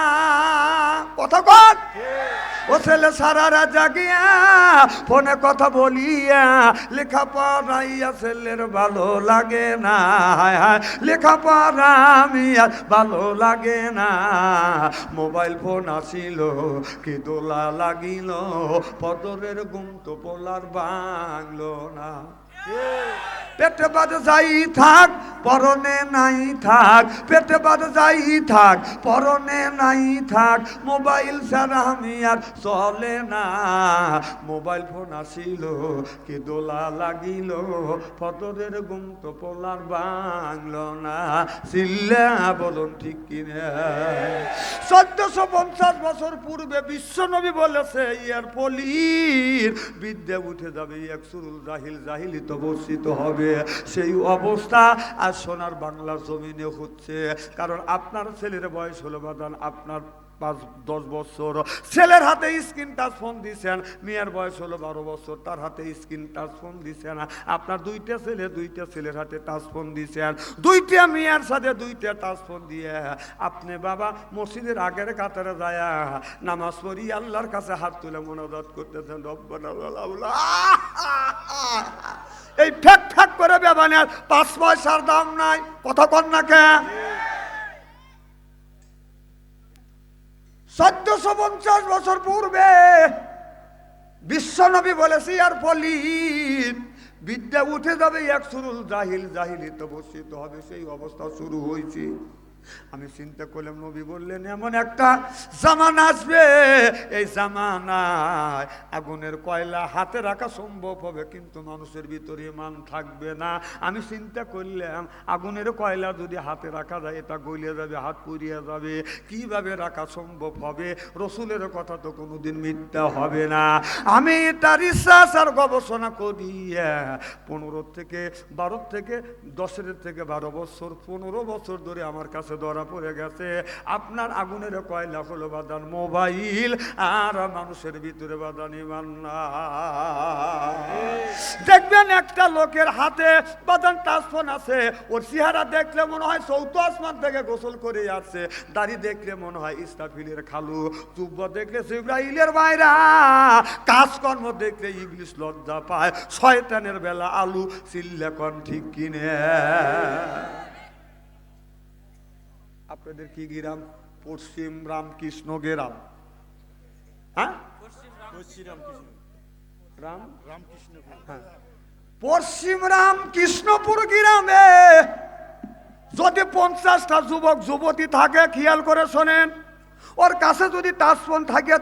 কথা কর। ও ছেলে সারা রাত জাগিয়া ফোনে কথা বলিয়া লেখাপড়াইয়া ছেলের ভালো লাগে না। লেখাপড়া আমি আর ভালো লাগে না। মোবাইল ফোন আসিল কি দোলা লাগিল, পদরের ঘুম তো পোলার বাংলো না। পেটে বাদে যাই থাক, পরনে নাই থাক, পেটে বাদে যাই থাক, পরনে নাই থাক, মোবাইল ছাড়া আমি আর চলে না। মোবাইল ফোন আসিল কি দোলা লাগিল, ফদরের ঘুম তো পোলার বাংলো না। চিল্লা বলুন ঠিক কিনা? 1450 বছর পূর্বে বিশ্বনবী বলেছে, ইয়ার পলির বিদ্যা উঠে যাবে, একসুরুল জাহিল, জাহিলি তো বর্ষিত হবে। সেই অবস্থা আর সোনার বাংলার জমিনে হচ্ছে। কারণ আপনার ছেলের বয়স হলো বাদান আপনার 5-10 বছর। ছেলের হাতে স্ক্রিন টাচ ফোন দিছেন, মেয়ের বয়স হলো 12 বছর, তার হাতে স্ক্রিন টাচ ফোন দিছেন। আপনার দুইটা ছেলের হাতে টাচ ফোন দিছেন, দুইটা মেয়ের সাথে দুইটা টাচ ফোন দিয়ে আপনি বাবা মসজিদের আগের কাতারে যায় নামাজ পড়ি আল্লাহর কাছে হাত তুলে মোনাজাত করতেছেন, রব্বানা লাউলা। এই ফ্যাক ফ্যাক করে বেবানের 5 পয়সার দাম নাই, কথা কন না কে? 1450 বছর পূর্বে বিশ্বনবী বলেছি আর ফলিত বিদ্যা উঠে যাবে এক সুরুল জাহিল, জাহিলিতে বসিত হবে, সেই অবস্থা শুরু হয়েছে। আমি চিন্তা করলাম নবী বললেন এমন একটা জামানা আসবে, এই জামানায় আগুনের কয়লা হাতে রাখা সম্ভব হবে কিন্তু মানুষের ভিতরে ইমান থাকবে না। আমি চিন্তা করলাম আগুনের কয়লা যদি হাতে রাখা যায় এটা গলে যাবে, হাত পুড়িয়ে যাবে, কিভাবে রাখা সম্ভব হবে? রসুলের কথা তো কোনোদিন মিথ্যা হবে না। আমি তার রিসার্চ আর গবেষণা করি 12 থেকে 12 বছর 15 বছর ধরে আমার কাছে ধরা পড়ে গেছে আপনার আগুনের কয়লা হলো বাদান মোবাইল, আর মানুষের ভিতরে বাদান ইমান না। দেখবেন একটা লোকের হাতে বাদান টাচফোন আছে, ওর চেহারা দেখলে মনে হয় 4th আসমান থেকে গোসল করে আসছে, দাড়ি দেখলে মনে হয় ইসরাফিলের খালু, যুব্ব দেখলে জিবরাইলের বাইরা, কাজকর্ম দেখলে ইবলিস লজ্জা পায়, শয়তানের বেলা আলু চিল্লা কন ঠিক কিনে। আপনাদের কি গ্রাম? পশ্চিম রামকৃষ্ণ গ্রাম। হ্যাঁ, পশ্চিম রামকৃষ্ণপুর গ্রামে যদি 50টা যুবক যুবতী থাকে, খেয়াল করে শোনেন, ওর কাছে যদি টাচফোন থাকে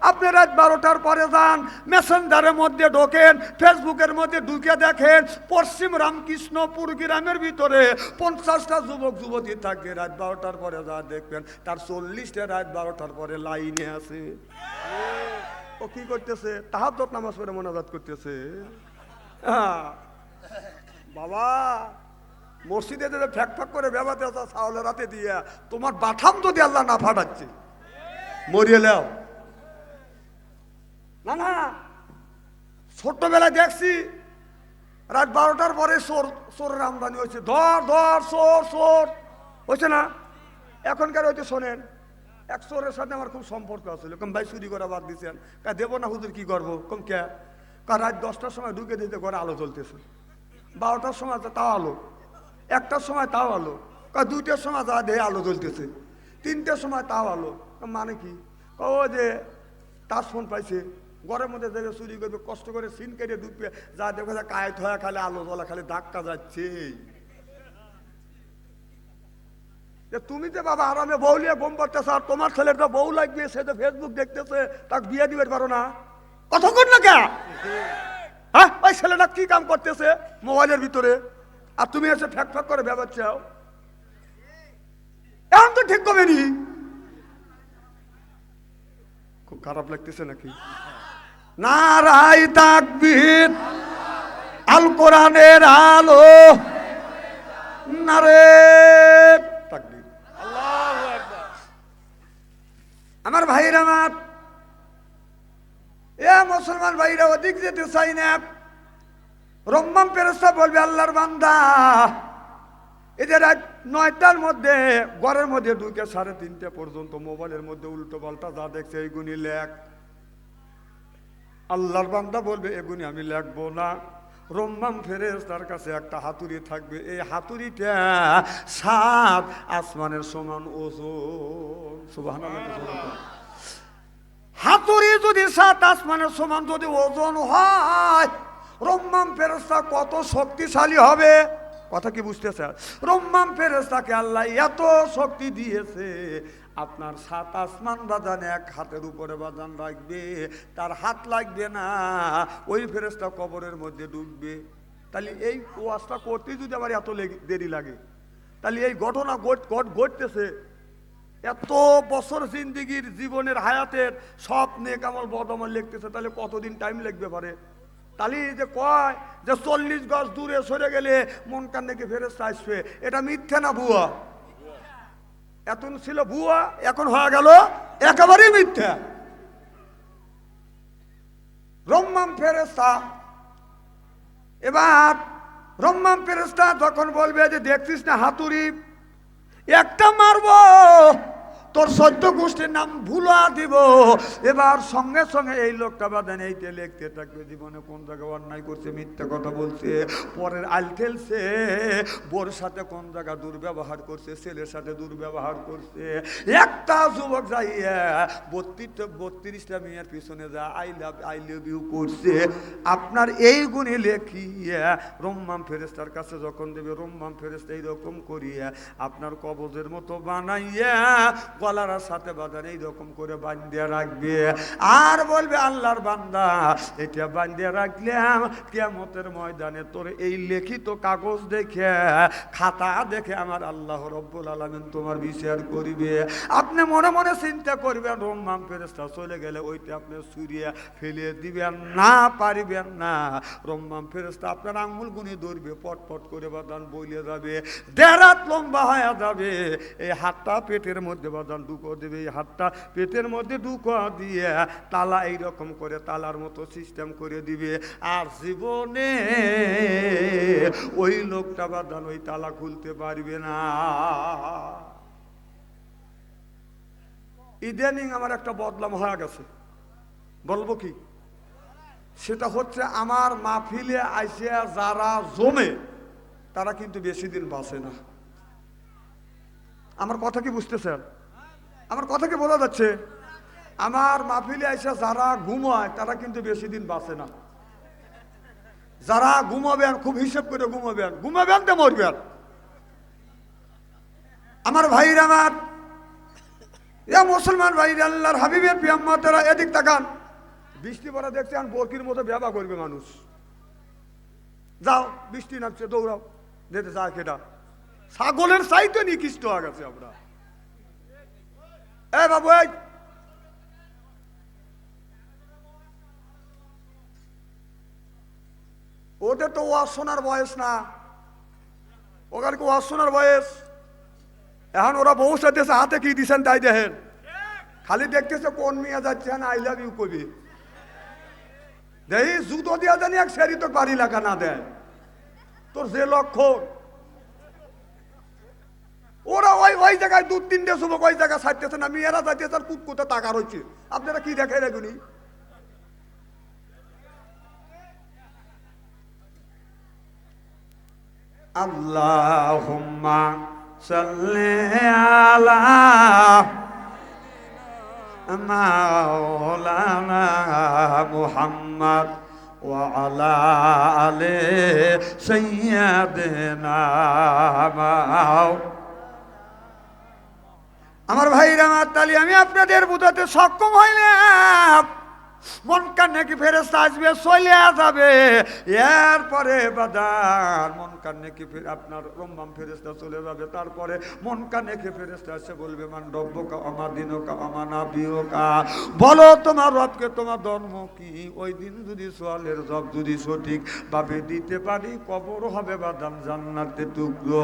আপনি রাত 12টার পরে যান, মেসেঞ্জারের মধ্যে ঢোকেন, ফেসবুকের মধ্যে ঢুকে দেখেন, পশ্চিম রামকৃষ্ণপুর গ্রামের ভিতরে 50টা যুবক যুবতী থাকে, রাত 12টার পরে যা দেখবেন তার 40টা রাত 12টার পরে লাইনে আছে। ও কি করতেছে? তাহাজ্জুদ নামাজ পড়ে মোনাজাত করতেছে। বাবা মসজিদে যদি ফ্যাক ফ্যাক করে বেবাতে আসা চাউলের রাতে দিয়া তোমার বাথাম যদি আল্লাহ না ফাটাচ্ছে মরিয়ে নাও। না না, ছোট্টবেলায় দেখছি রাত 12টার পরে চোরের আমদানি হয়েছে, ধর ধর চোর হয়েছে না? এখনকার হয়তো শোনেন, এক চোরের সাথে আমার খুব সম্পর্ক আছে, কম ভাই চুরি করা বাদ দিচ্ছেন, দেবো না হুজুর কি করবো, কম কে রাত 10টার সময় ঢুকে দিতে ঘরে আলো জ্বলতেছে, 12টার সময় তাও আলো, 1টার সময় তাও আলো, 2টার সময় যা দেহে আলো জ্বলতেছে, 3টার সময় তাও আলো। মানে কি? ও যে টাচ ফোন পাইছে, ঘরের মধ্যে দেখে চুরি করবে, কষ্ট করে সিন কেটে ঢুকবে, যা দেখে যা কায়েত হয়ে খালি আলো জ্বলা, খালি ধাক্কা যাচ্ছে। তুমি যে বাবা আরামে বউ নিয়ে ঘুম পাড়তেছ, আর তোমার ছেলের তো বউ লাগবে, সে তো ফেসবুক দেখতেছে, তাকে বিয়ে দিবে পারো না? কতক্ষণ না কে? হ্যাঁ, ওই ছেলেটা কি কাম করতেছে মোবাইলের ভিতরে, আর তুমি এসে ফ্যাক ফ্যাক করে ব্যবহার চাও, এখন তো ঠিক কবে নি? খুব খারাপ লাগতেছে নাকি? নারাই তাকবীর, আল কোরআনের আলো, নারে তাকবীর, আল্লাহু আকবার। আমার ভাইরা, আমার মুসলমান ভাইরা ওদিক যেতে চাই না। রম্মাম ফেরেশতা বলবে আল্লাহর বান্দা, এদের রাত 9টার মধ্যে ঘরের মধ্যে ঢুকে 3:30 পর্যন্ত মোবাইলের মধ্যে উল্টো পাল্টা যা দেখছে এইগুনি লেখ। আল্লাহর বান্দা বলবে এগুনি আমি লেখবো না। রম্মাম ফেরেশতার কাছে একটা হাতুড়ি থাকবে, এই হাতুড়িটা 7 আসমানের সমান ওজন। সুবহানাল্লাহ। হাতুড়ি যদি 7 আসমানের সমান যদি ওজন হয়, রম্মাম ফেরেশতা কত শক্তিশালী হবে, কথা কি বুঝতেছে? রম্মাম ফেরেশতাকে আল্লাহ এত শক্তি দিয়েছে, আপনার 7 আসমান বাজান এক হাতের উপরে বাজান রাখবে, তার হাত লাগবে না, ওই ফেরেশতা কবরের মধ্যে ডুববে। তাহলে এই ওয়াজটা করতে যদি আবার এত দেরি লাগে, তাহলে এই ঘটনা ঘটতেছে এত বছর জিন্দিগির জীবনের হায়াতের সব নেক আমল বদ আমল লিখতেছে, তাহলে কতদিন টাইম লাগবে পারে? তাহলে যে কয় যে 40 গজ দূরে সরে গেলে মন কান নাকি ফেরেশতা আসবে, এটা মিথ্যে না ভুয়া? এত ছিল ভুয়া, এখন হয়ে গেল একেবারেই মিথ্যা। রম্মাম ফেরেশতা, এবার রম্মাম ফেরেশতা যখন বলবে যে দেখছিস না হাতুড়ি, একটা মারবো তোর 14 গোষ্ঠীর নাম ভুলা দিব। এবার সঙ্গে সঙ্গে এই লোকটা বাদেন এইতে লিখতে থাকবে জীবনে কোন জায়গায় অন্যায় করছে, মিথ্যা কথা বলছে, পরের আল ঠেলছে, বোর সাথে কোন জায়গা দুর্ব্যবহার করছে, ছেলের সাথে দুর্ব্যবহার করছে। একটা যুবক যাইয়া 32টা মেয়ের পিছনে যা আই লাভ ইউ করছে। আপনার এই গুণে লেখিয়া রম্মাম ফেরেশতার কাছে যখন দেবে, রম্মাম ফেরেশতা এইরকম করিয়া আপনার কবজের মতো বানাইয়া গলার সাথে বাঁধান এইরকম করে বাঁধিয়ে রাখবে, আর বলবে আল্লাহর বান্দা এটা বাঁধিয়ে রাখলাম, কিয়ামতের ময়দানে তোর এই লিখিত কাগজ দেখে, খাতা দেখে আমার আল্লাহ রব্বুল আলামিন তোমার বিচার করিবে। আপনি মনে মনে চিন্তা করবেন রম্মাম ফেরেশতা চলে গেলে ওইটা আপনি ছুঁড়িয়া ফেলে দিবেন না, পারিবেন না। রম্মাম ফেরেশতা আপনার আঙ্গুল গুনি ধরবে, পটপট করে বাঁধান বইলে যাবে, 1.5 হাত লম্বা হয়ে যাবে। এই হাতটা পেটের মধ্যে বাঁধান ঢুকো দেবে, এই হাতটা পেটের মধ্যে ঢুকো দিয়ে তালা এইরকম করে তালার মতো সিস্টেম করে দিবে, আর জীবনে ওই লোকটা বাঁধান ওই তালা খুলতে পারবে না। ইদানিং আমার একটা বদলাম হয়ে গেছে, বলবো কি? সেটা হচ্ছে আমার মাহফিলে আইসে যারা জমে তারা কিন্তু বেশি দিন বাঁচে না। আমার কথা কি বুঝতেছেন? আমার কথা কি বোঝা যাচ্ছে? আমার মাহফিলে আইসে যারা ঘুমায় তারা কিন্তু বেশি দিন বাঁচে না। যারা ঘুমাবেন খুব হিসেব করে ঘুমাবেন, ঘুমাবেন তো মরবেন। আমার ভাইরা, আমার মুসলমান ভাইরা, আল্লাহর হাবিবের পিয়াম্মাতেরা, এদিক তাকান। বৃষ্টি পড়া দেখছেন বরকির মতো ব্যবহার করবে মানুষ। যাও বৃষ্টি নামছে, দৌড়াও, যেতে চা খেটা। ছাগলের চাইতে নিকৃষ্ট হয়ে গেছে আমরা। এ বাবু, এই ওদের তো ওয়াজ শোনার বয়স না, ওখানে কি ওয়াজ শোনার বয়স? এখন ওরা বউ সাথেছে, হাতে কি দিচ্ছেন তাই দেখেন, খালি দেখতেছে কোন মিয়া যাচ্ছে না আই লাভ ইউ কবি। দেখি জুতো দিয়া জানি এক সেরি তো বাড়ি লাগা না দেয় তোর যে লক্ষণ। ওরা ওই জায়গায় 2-3টে যুবক ওই জায়গায় ছাড়তেছে না, মেয়েরা যাইতেছে আর কুটকুটে টাকা রয়েছে। আপনারা কি দেখে রাখুনি? আল্লাহুম্মা সাল্লি আলা মাওলানা মুহাম্মদ ওয়া আলা আলি সাইয়্যিদিনা। আমার ভাইরা, আমার তালি আমি আপনাদের বুঝাতে সক্ষম হইলাম। মন কানে কি ফেরেশতা আসবে, চলে যাবে, এরপরে বাদার মন কানে কি আপনার রম্মাম ফেরেশতা চলে যাবে। তারপরে মন কানে কি ফেরেশতা এসে বলবে মান রব্বুকা আমা দিনুকা আমা নাবিয়ুকা, বলো তোমার রবকে, তোমার ধর্ম কি। ওই দিন যদি সোয়ালের জবাব যদি সঠিক ভাবে দিতে পারি, কবর হবে বাদাম জান্নাতের টুকরো।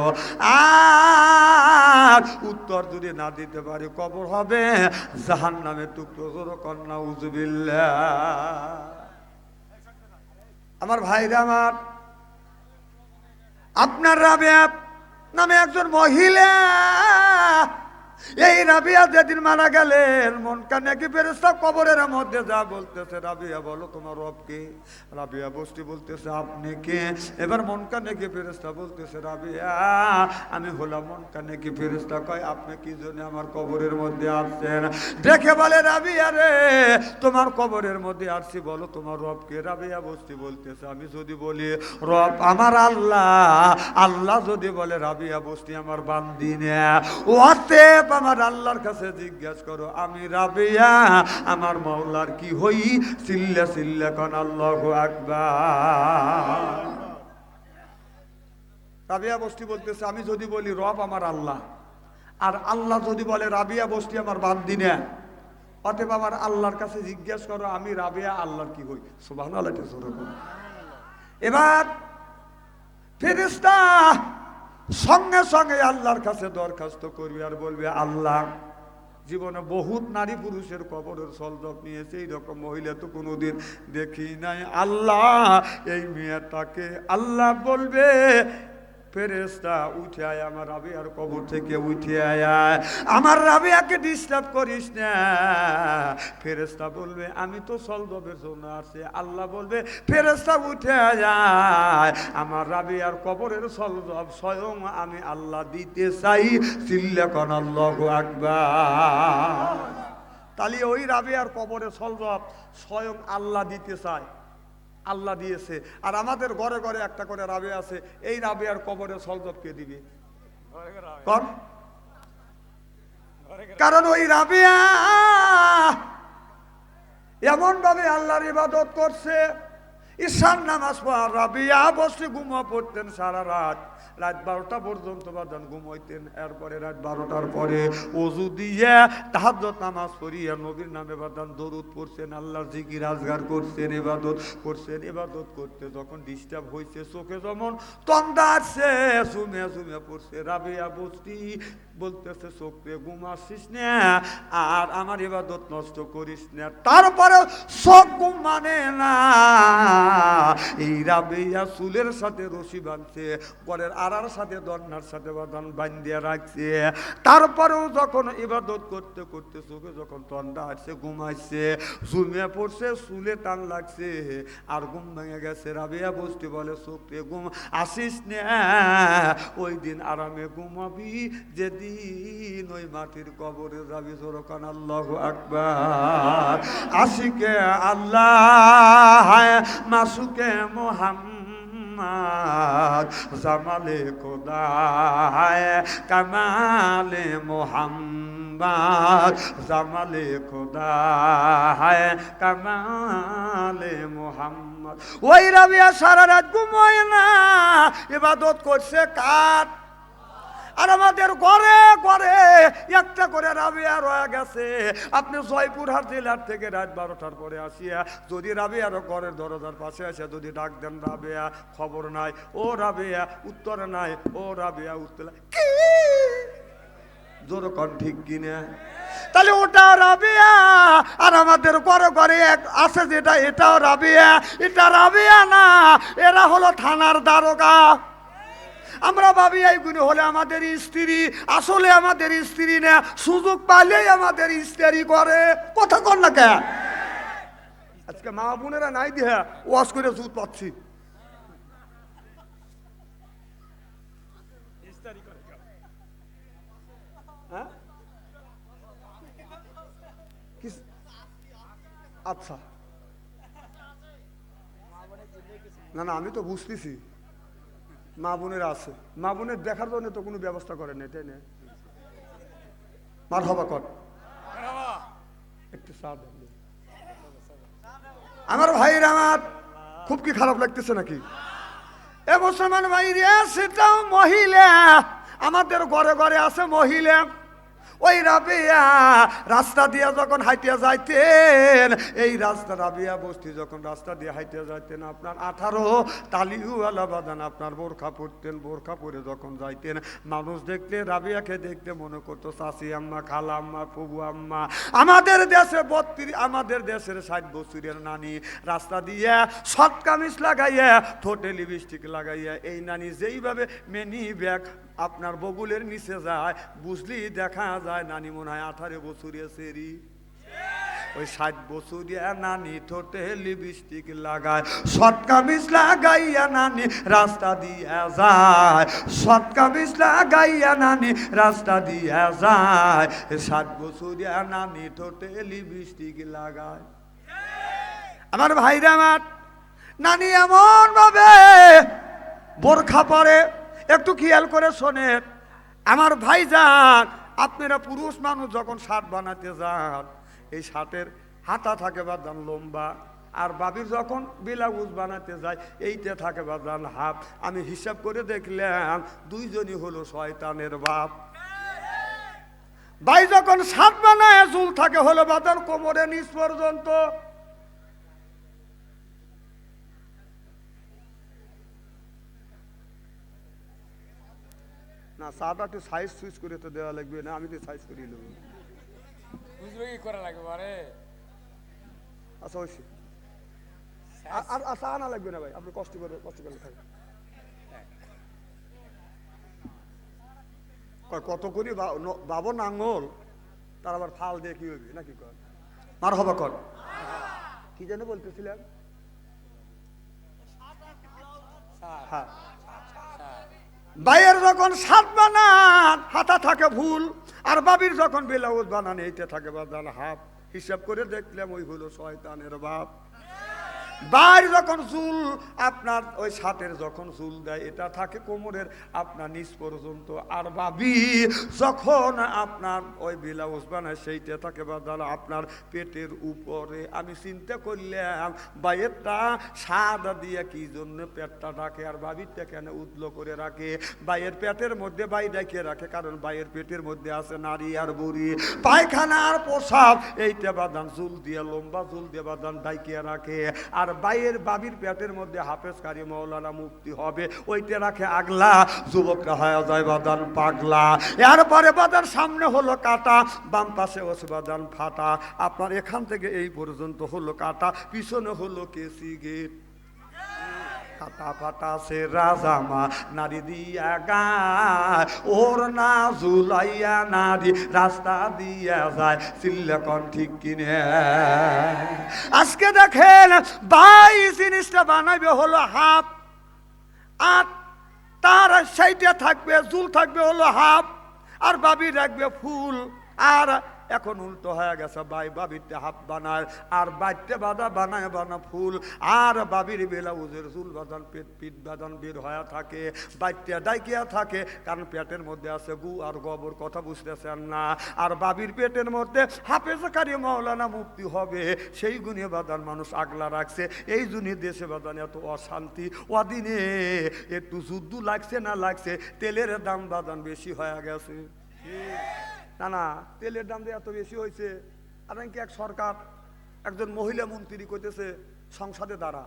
আর উত্তর যদি না দিতে পারি, কবর হবে জাহান্নামের টুকরো। জোরে কন্না উযুবিল্লাহ। আমার ভাইরা, আমার আপনার রাবিয়া নামে একজন মহিলা, এই রাবিয়া যেদিন মারা গেলেন, মন কানে কি ফেরেশতা কবরের মধ্যে যা বলতেছে, রাবিয়া বলো তোমার রব কে? রাবিয়া বসতি বলতেছে আপনি কে? এবার মন কানে কি ফেরেশতা বলতেছে রাবিয়া আমি হলাম মন কানে কি ফেরেশতা। কয় আপনি কি জন্য আমার কবরের মধ্যে আসছেন? দেখে বলে রাবিয়া রে তোমার কবরের মধ্যে আসছি, বলো তোমার রব কে? রাবিয়া বসতি বলতেছে আমি যদি বলি রব আমার আল্লাহ, আল্লাহ যদি বলে রাবিয়া বসতি আমার বান্দি না, ওতে আমার আল্লাহর কাছে জিজ্ঞাসা করো আমি রাবিয়া আমার মাওলার কি হই? সিল্লা সিল্লা কোন আল্লাহু আকবার। রাবিয়া বস্তি বলতেছে আমি যদি বলি রব আমার আল্লাহ, আর আল্লাহ যদি বলে রাবিয়া বস্তি আমার বান্দি না, অতএব আমার আল্লাহর কাছে জিজ্ঞাসা করো আমি রাবিয়া আল্লাহর কি হই। সুবহানাল্লাহ। এবার ফেরেশতা সঙ্গে সঙ্গে আল্লাহর কাছে দরখাস্ত করবে আর বলবে, আল্লাহ, জীবনে বহুত নারী পুরুষের কবরের সলজব নিয়েছে, এইরকম মহিলা তো কোনোদিন দেখি নাই। আল্লাহ, এই মেয়েটাকে, আল্লাহ বলবে, ফেরেশতা উঠে আয়, আমার রাবিয়ার কবর থেকে উঠে আয়, আমার রাবিয়াকে ডিস্টার্ব করিস না। ফেরেশতা বলবে, আমি তো সলজবের জন্য আসছি। আল্লাহ বলবে, ফেরেশতা উঠে আয়, আমার রাবিয়ার কবরের সলজব স্বয়ং আমি আল্লাহ দিতে চাই। চিল্লাকন আল্লাহু আকবার। তাহলে ওই রাবিয়ার কবরের সলজব স্বয়ং আল্লাহ দিতে চায়, আল্লাহ দিয়েছে। আর আমাদের ঘরে ঘরে একটা করে রাবে আছে, এই রাবেয়ার কবরে সলজব কে দিবে? কোন? কারণ ওই রাবিয়া এমন ভাবে আল্লাহর ইবাদত করছে, ঈশান নামাজ পড়া রাবিয়া বসে ঘুমা পড়তেন সারা রাত, রাত 12টা পর্যন্ত বাদান ঘুমাইতেন। এরপরে রাত 12টার পরে ওযু দিয়ে তাহাজ্জুদ নামাজ পড়িয়া নবীর নামে বাদান দরুদ পড়ছেন, আল্লাহর জিকির আজগার করছেন, ইবাদত করছেন। ইবাদত করতে যখন ডিস্টার্ব হয়েছে, চোখে যেমন তন্দা আসছে, সুমে সুমে পড়ছে, রাবিয়া বসতি বলতেছে, চোখে ঘুম আসছিস না, আর আমার ইবাদত নষ্ট করিস না। তারপরে চোখ ঘুম মানে না। এই রাবিয়া চুলের সাথে রশি বাঁধছে, পরের আড়ার সাথে দন্নার সাথে বাঁধান বান্ধিয়া রাখছে। তারপরেও যখন ইবাদত করতে করতে চোখে যখন তন্ডা আসছে, ঘুমাইছে, ঝুমিয়ে পড়ছে, চুলে টান লাগছে, আর ঘুম ভেঙে গেছে। রাবিয়া বসতে বলে, চোখে ঘুম আসিস না, ওই দিন আরামে ঘুমাবি যেদিন ওই মাটির কবরে যাবি। জোরকান আল্লাহু আকবার। আশিকে আল্লাহ, মাসুকে মোহাম্মদ, জামালে খোদা কামালে মোহাম্মদ, জামালে খোদা কামালে মোহাম্মদ। ওই রাবিয়া সারা রাত ঘুমোয় না, ইবাদত করছে কার? আর আমাদের ঘরে ঘরে একটা করে রাবিয়া রয়ে গেছে। আপনি জয়পুরহাট জেলার থেকে রাত 12টার পরে আসিয়া যদি রাবিয়ার ঘরের দরজার পাশে আসে যদি ডাক দেন, রাবিয়া, খবর নাই। ও রাবিয়া, উত্তরে নাই। ও রাবিয়া, উত্তরে কি জোরকন ঠিক কিনা? তাহলে ওটা রাবিয়া। আর আমাদের ঘরে ঘরে এক আছে যেটা, এটাও রাবিয়া। এটা রাবিয়া না, এরা হলো থানার দারোগা। আমরা ভাবি এইগুলো হলে আমাদের স্ত্রী, আসলে আমাদের স্ত্রী না, সুযোগ পাইলেই আমাদের স্ত্রী করে। কথা কর না কে? আজকে মা বোনেরা নাই দিয়ে ওয়াজ করে জুত পাচ্ছি। আচ্ছা, না না, আমি তো বুঝতেছি মা বোনেরা আছে। মা বোনের দেখার জন্য তো কোনো ব্যবস্থা করেন না, তাই না? মারহাবা কর, একটু চা দেন। আমার ভাইরা, আমার খুব কি খারাপ লাগতেছে নাকি? এ মুসলমান ভাই রে, সেটাও মহিলা। আমাদের ঘরে ঘরে আছে মহিলা। ওই রাবিয়া রাস্তা দিয়ে যখন হাইটিয়া যাইতেন, এই রাস্তা রাবিয়া বস্তি যখন রাস্তা দিয়ে হাইটিয়া যাইতেন, আপনার 18 তালিউওয়ালা বাদান আপনার বোরখা পরতেন। বোরখা পরে যখন যাইতেন, মানুষ দেখলে, রাবিয়াকে দেখতে মনে করতো চাচি আম্মা, খালা আম্মা, ফুবু আম্মা। আমাদের দেশে 32, আমাদের দেশের 60 বছরের নানি রাস্তা দিয়ে শর্ট কামিজ লাগাইয়া, ঠোঁটে লিপস্টিক লাগাইয়া, এই নানি যেইভাবে মেনি ব্যাগ আপনার বগুলের নিচে যায়, বুঝলি দেখা যায় নানি মনে হয় 18 বছরের সেরি। ওই 60 বছরিয়া নানি ঠোঁটে লিপস্টিক লাগায়, শর্ট কামিজ লাগাইয়া নানি রাস্তা দিয়া যায়, শর্ট কামিজ লাগাইয়া নানি রাস্তা দিয়া যায়। 60 বছরিয়া নানি ঠোঁটে লিপস্টিক লাগায়। আমার ভাইরা, আমার নানি এমন ভাবে বোরখা পরে, একটু খেয়াল করে শোনেন আমার ভাইজান। আপনারা পুরুষ মানুষ যখন শার্ট বানাতে যান, এই শার্টের হাতা থাকে বাদান লম্বা, আর বাবির যখন ব্লাউজ বানাতে যায় এইটা থাকে বাদান হাফ। আমি হিসাব করে দেখলাম দুইজনই হলো শয়তানের বাপ। ভাই যখন শার্ট বানায় চুল থাকে হলো বাদান কোমরে নিচ পর্যন্ত। না চাটা একটু সাইজ সুইচ করে তো দেওয়া লাগবে না, আমি তো সাইজ করিয়ে নেবো। বুঝবে কি করা লাগবে আরে? আচ্ছা অবশ্যই আর চা আনা লাগবে না ভাই, আপনি কষ্ট করে থাকবেন। কত করি বাবর নাঙ্গল তার আবার ফাল দিয়ে কি হইবে নাকি কর মার হবা কর কি যেন বলতেছিলেন? হ্যাঁ ভাইয়ের যখন সাত বানান হাতা থাকে ভুল, আর বাবির যখন ব্লাউজ বানান এইটা থাকে বাদাল হাফ। হিসাব করে দেখলাম ওই হলো শয়তানের বাপ। বাইর যখন চুল আপনার ওই শার্টের যখন চুল দেয় এটা থাকে কোমরের আপনার নিচ পর্যন্ত, আর বাবি যখন আপনার ওই ব্লাউজ বানায় সেইটা থাকে বাদাল আপনার পেটের উপরে। আমি চিন্তা করলাম বাইয়েরটা সাদা দিয়ে কি জন্য পেটটা ঢাকে আর বাবিরটা কেন উদলো করে রাখে? বাইয়ের পেটের মধ্যে বাই ডাকিয়ে রাখে কারণ বাইয়ের পেটের মধ্যে আছে নারী আর বুড়ি, পায়খানা আর প্রসাব এইটা বাদান চুল দিয়ে লম্বা চুল দিয়ে বাদান ডাকিয়ে রাখে। আর বাইয়ের বাবির পেটের মধ্যে হাফেজ কারি মৌলানা মুফতি হবে ওইটা রাখে আগলা, যুবকরা হয় যায় বাদান পাগলা। এরপরে বাদান সামনে হলো কাটা, বাম পাশে ওসে বাদান ফাটা, আপনার এখান থেকে এই পর্যন্ত হলো কাটা, পিছনে হলো কেসি গেট। কাটা ফাটা সে রাজামা নারী দিয়া গায়, ওর না ঝুলাইয়া নারী রাস্তা দিয়া যায়, চিল্লাকন ঠিক কিনে। আজকে দেখেন ভাই জিনিসটা বানাইবে হলো হাফ, আর তার সাইডে থাকবে ঝুল থাকবে হলো হাফ, আর বাবি রাখবে ফুল। আর এখন উল্টো হয়ে গেছে, ভাই বাবিরতে হাফ বানায় আর বাইরতে বাঁধা বানায় বানা ফুল, আর বাবির ব্লাউজের চুল বাঁধান পিঠ বাঁধান বের হয়ে থাকে, বাইরতে ডাইকিয়া থাকে কারণ পেটের মধ্যে আছে গু আর গোবর, কথা বুঝতেছেন না? আর বাবির পেটের মধ্যে হাফেজ কারি মৌলানা মুফতি হবে, সেই গুণে বাঁধান মানুষ আগলা রাখছে। এই জন্য দেশে বাঁধান এত অশান্তি, ওদিনে একটু যুদ্ধ লাগছে না লাগছে, তেলের দাম বাঁধান বেশি হয়ে গেছে। না না তেলের দাম যে এত বেশি হয়েছে, আর নাকি এক সরকার একজন মহিলা মন্ত্রী কইতেছে সংসদে দ্বারা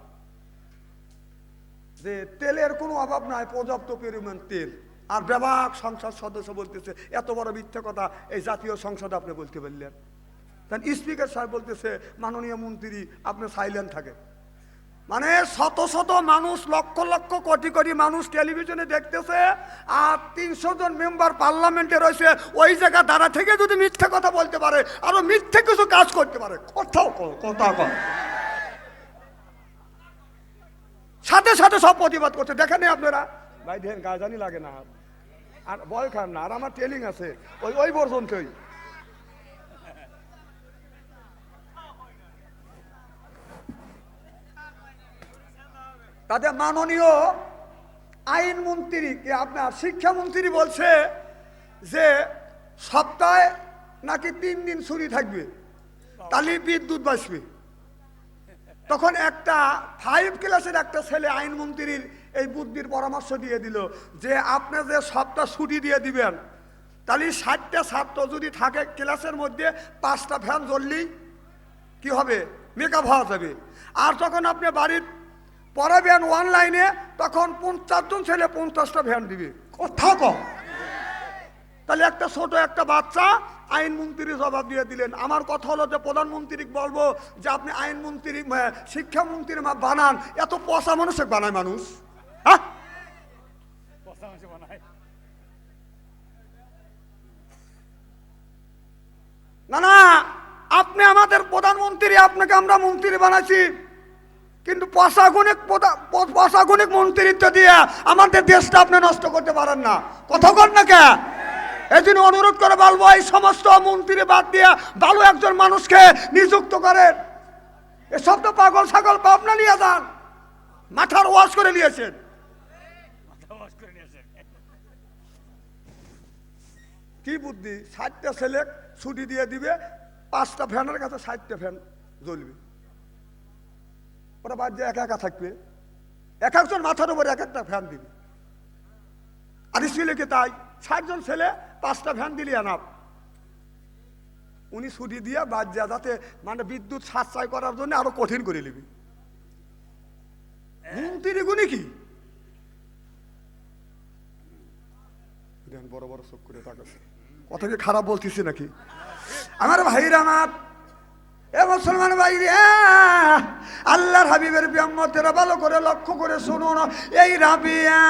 যে তেলের কোনো অভাব নাই, পর্যাপ্ত পরিমাণ তেল। আর ব্যাপক সংসদ সদস্য বলতেছে এত বড় মিথ্যে কথা এই জাতীয় সংসদে আপনি বলতে পারলেন? তাই স্পিকার সাহেব বলতেছে মাননীয় মন্ত্রী আপনি সাইলেন্ট থাকে। মানে শত শত মানুষ লক্ষ লক্ষ কোটি কোটি মানুষ টেলিভিশনে দেখতেছে, আর 300 জন মেম্বার পার্লামেন্টে রয়েছে, ওই জায়গা দাঁড়া থেকে যদি মিথ্যে কথা বলতে পারে আরো মিথ্যে কিছু কাজ করতে পারে, কোথাও সাথে সাথে সব প্রতিবাদ করছে। দেখেন আপনারা ভাই দেখেন গাজানি লাগে না আর ভয় খান না, আর আমার টেলিং আছে ওই পর্যন্তই। তাদের মাননীয় আইনমন্ত্রী আপনার শিক্ষামন্ত্রী বলছে যে সপ্তাহে নাকি 3 দিন ছুটি থাকবে, তাহলে বিদ্যুৎ বাঁচবে। তখন একটা 5 ক্লাসের একটা ছেলে আইনমন্ত্রীর এই বুদ্ধির পরামর্শ দিয়ে দিল যে আপনি যে সপ্তাহ ছুটি দিয়ে দিবেন, তাহলে 60টা ছাত্র যদি থাকে ক্লাসের মধ্যে 5টা ফ্যান জ্বললেই কি হবে, মেকআপ হওয়া যাবে। আর তখন আপনি বাড়ির পড়াবেন অনলাইনে, তখন 50 জন ছেলে 50টা ভ্যান দিবে, কোথাও কম। তাহলে একটা ছোট একটা বাচ্চা আইনমন্ত্রী জবাব দিয়ে দিলেন। আমার কথা হলো যে প্রধানমন্ত্রী বলবো যে আপনি আইনমন্ত্রী শিক্ষামন্ত্রী বানান, এত পয়সা মানুষে বানায় মানুষ, হ্যাঁ না না আপনি আমাদের প্রধানমন্ত্রী, আপনাকে আমরা মন্ত্রী বানাইছি, কিন্তু প্রশাসনিক মন্ত্রিত্ব দিয়ে আমাদের দেশটা আপনি নষ্ট করতে পারেন না, কথা কর না কে? এই জন্য অনুরোধ করে বলবো এই সমস্ত মন্ত্রী বাদ দিয়ে ভালো একজন মানুষকে নিযুক্ত করেন। এসব তো পাগল ছাগল ভাবনা নিয়ে যান, মাথার ওয়াশ করে নিয়েছেন। কি বুদ্ধি, 60টা ছেলে ছুটি দিয়ে দিবে, 5টা ফ্যানের কাছে 60টা ফ্যান জ্বলবে, ওরা বাদ দিয়ে একা একা থাকবে, এক একজন মাথার উপরে এক একটা ফ্যান দিবে। আর স্কুলে তাই 60 জন ছেলে 5টা ফ্যান দিলে আনাপ, উনি ছুটি দিয়ে বাদ যা যাতে মানে বিদ্যুৎ সাশ্রয় করার জন্য আরো কঠিন করে নিবি। মন্ত্রী গুণী কি দেন বড় বড় চোখ করে তাকাচ্ছে, কথা কি খারাপ বলতেছি নাকি? আমার ভাইরা আমার, এ মুসলমান ভাই রে, আল্লাহর হাবিবের বিয়াম্মতেরা ভালো করে লক্ষ্য করে শুনুন। এই রাবিয়া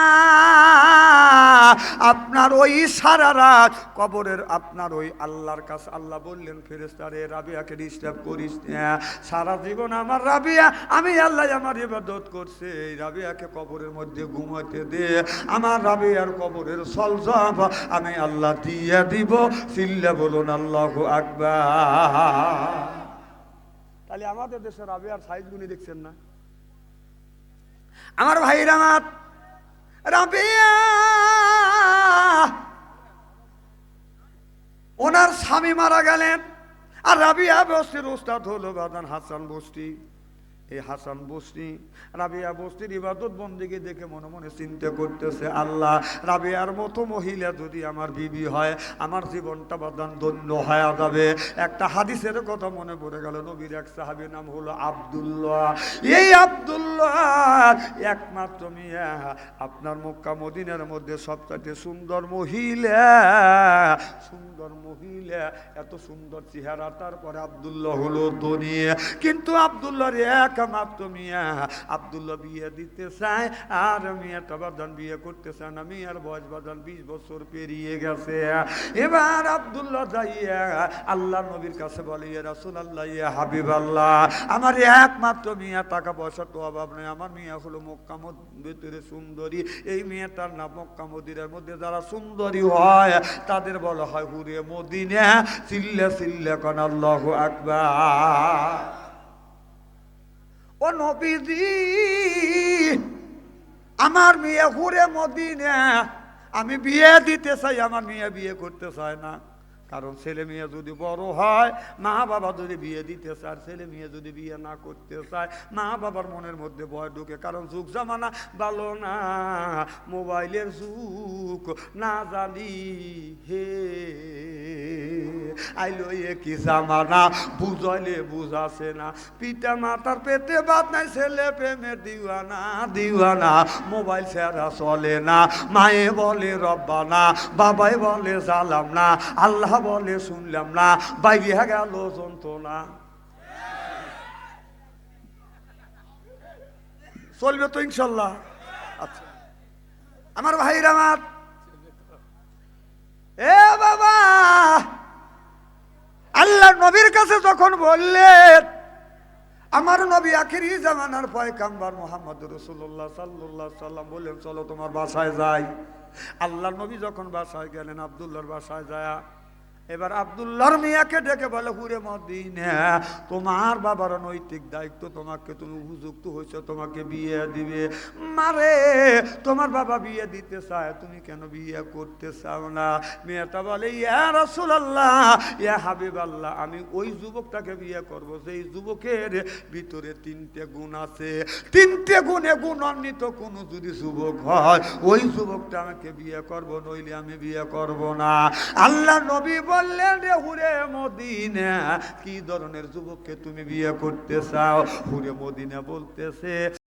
আপনার ওই সারা রাত কবরের আপনার ওই আল্লাহর কাছে আল্লাহ বললেন ফেরেশতারে, রাবিয়াকে ডিস্টার্ব করিস না, সারা জীবন আমার রাবিয়া আমি আল্লাহ আমার ইবাদত করছে, এই রাবিয়াকে কবরের মধ্যে ঘুমাতে দে, আমার রাবিয়ার কবরের সলজব আমি আল্লাহ দিয়ে দিব। চিল্লা বলুন আল্লাহু আকবার। তাহলে আমাদের দেশের রাবিয়ার সাইজ গুনি দেখছেন না? আমার ভাইরা আমার, রাবিয়া ওনার স্বামী মারা গেলেন, আর রাবিয়া বস্তির উস্তাদ হলো বাদান হাসান বস্তি। এই হাসান বস্তি রাবিয়া বস্তির ইবাদত বন্দেগী দেখে মনে মনে চিন্তা করতেছে, আল্লাহ রাবিয়ার মতো মহিলা যদি আমার বিবি হয় আমার জীবনটা বাদান ধন্য হয়ে যাবে। একটা হাদিসের কথা মনে পড়ে গেল, নবীর এক সাহাবীর নাম হলো আব্দুল্লাহ। এই আব্দুল্লাহ একমাত্র মিয়া আপনার মক্কা মদিনার মধ্যে সবচেয়ে সুন্দর মহিলা, সুন্দর মহিলা, এত সুন্দর চেহারা, তারপরে আব্দুল্লাহ হলো ধনী। কিন্তু আব্দুল্লাহর একমাত্র মিয়া, আব্দুল্লাহ বিয়ে দিতে চায়, আর মিয়াটা বাদান বিয়ে করতে চায় না, মিয়ার বয়স বাদান 20 বছর পেরিয়ে গেছে। এবার আব্দুল্লাহ যাইয়া আল্লাহ নবীর কাছে বলে, ইয়া রাসূলুল্লাহ, ইয়া হাবিবাল্লাহ, আমার একমাত্র মিয়া, টাকা পয়সা তো অভাব নেই, আমার মিয়া হলো মক্কা ভিতরে সুন্দরী, এই মেয়েটার নাম মক্কা মদিনার মধ্যে যারা সুন্দরী হয় তাদের বলা হয় হুরে মদিনা। চিল্লা চিল্লা কান আল্লাহু আকবার। ও নবীজি, আমার মেয়ে হুরে মদিনা, আমি বিয়ে দিতে চাই, আমার মেয়ে বিয়ে করতে চায় না। কারণ ছেলে মেয়ে যদি বড় হয়, মা বাবা যদি বিয়ে দিতে চায়, ছেলে মেয়ে যদি বিয়ে না করতে চায়, মা বাবার মনের মধ্যে ভয় ঢুকে। কারণ যুগ জামানা ভালো না, মোবাইলের যুগ, না জানি হে আইলো এ কি জামানা, বুঝাইলে বুঝাছে না, পিতা মাতার পেটে বাদ নাই, ছেলে প্রেমের দিওয়ানা দিওয়ানা, মোবাইল ছাড়া চলে না, মায়ে বলে রব্বানা, বাবাই বলে জালাম না, আল্লাহ বলে শুনলাম না, বাইরে গেল যন্ত্রণা। চলবে তো ইনশাল্লাহ? আচ্ছা আমার ভাইরা আমার, এ বাবা, আল্লাহ নবীর কাছে যখন বললেন, আমার নবী আখিরি জামানার পয়গাম্বর মুহাম্মদ রাসূলুল্লাহ সাল্লাল্লাহু আলাইহি সাল্লাম বললেন, চলো তোমার বাসায় যাই। আল্লাহ নবী যখন বাসায় গেলেন, আব্দুল্লাহর বাসায় যায়, এবার আব্দুল্লাহর মিয়াকে ডেকে বলে, হুরে মদিনা, তোমার বাবার নৈতিক দায়িত্ব, তোমাকে, তুমি উপযুক্ত হয়েছে, তোমাকে বিয়ে দিবে। মারে, তোমার বাবা বিয়ে দিতে চায়, তুমি কেন বিয়ে করতে চাও না? মেয়েটা বলে, ইয়া রাসূলুল্লাহ, ইয়া হাবিবাল্লাহ, আমি ওই যুবকটাকে বিয়ে করব যেই যুবকের ভিতরে 3টে গুণ আছে, 3টে গুণে গুণান্বিত কোন যদি যুবক হয়, ওই যুবকটা আমাকে বিয়ে করব, নইলে আমি বিয়ে করব না। আল্লাহ নবী বললেন, রে হুরে মদিনা, কি ধরনের যুবককে তুমি বিয়ে করতে চাও? হুরে মদিনা বলতেছে,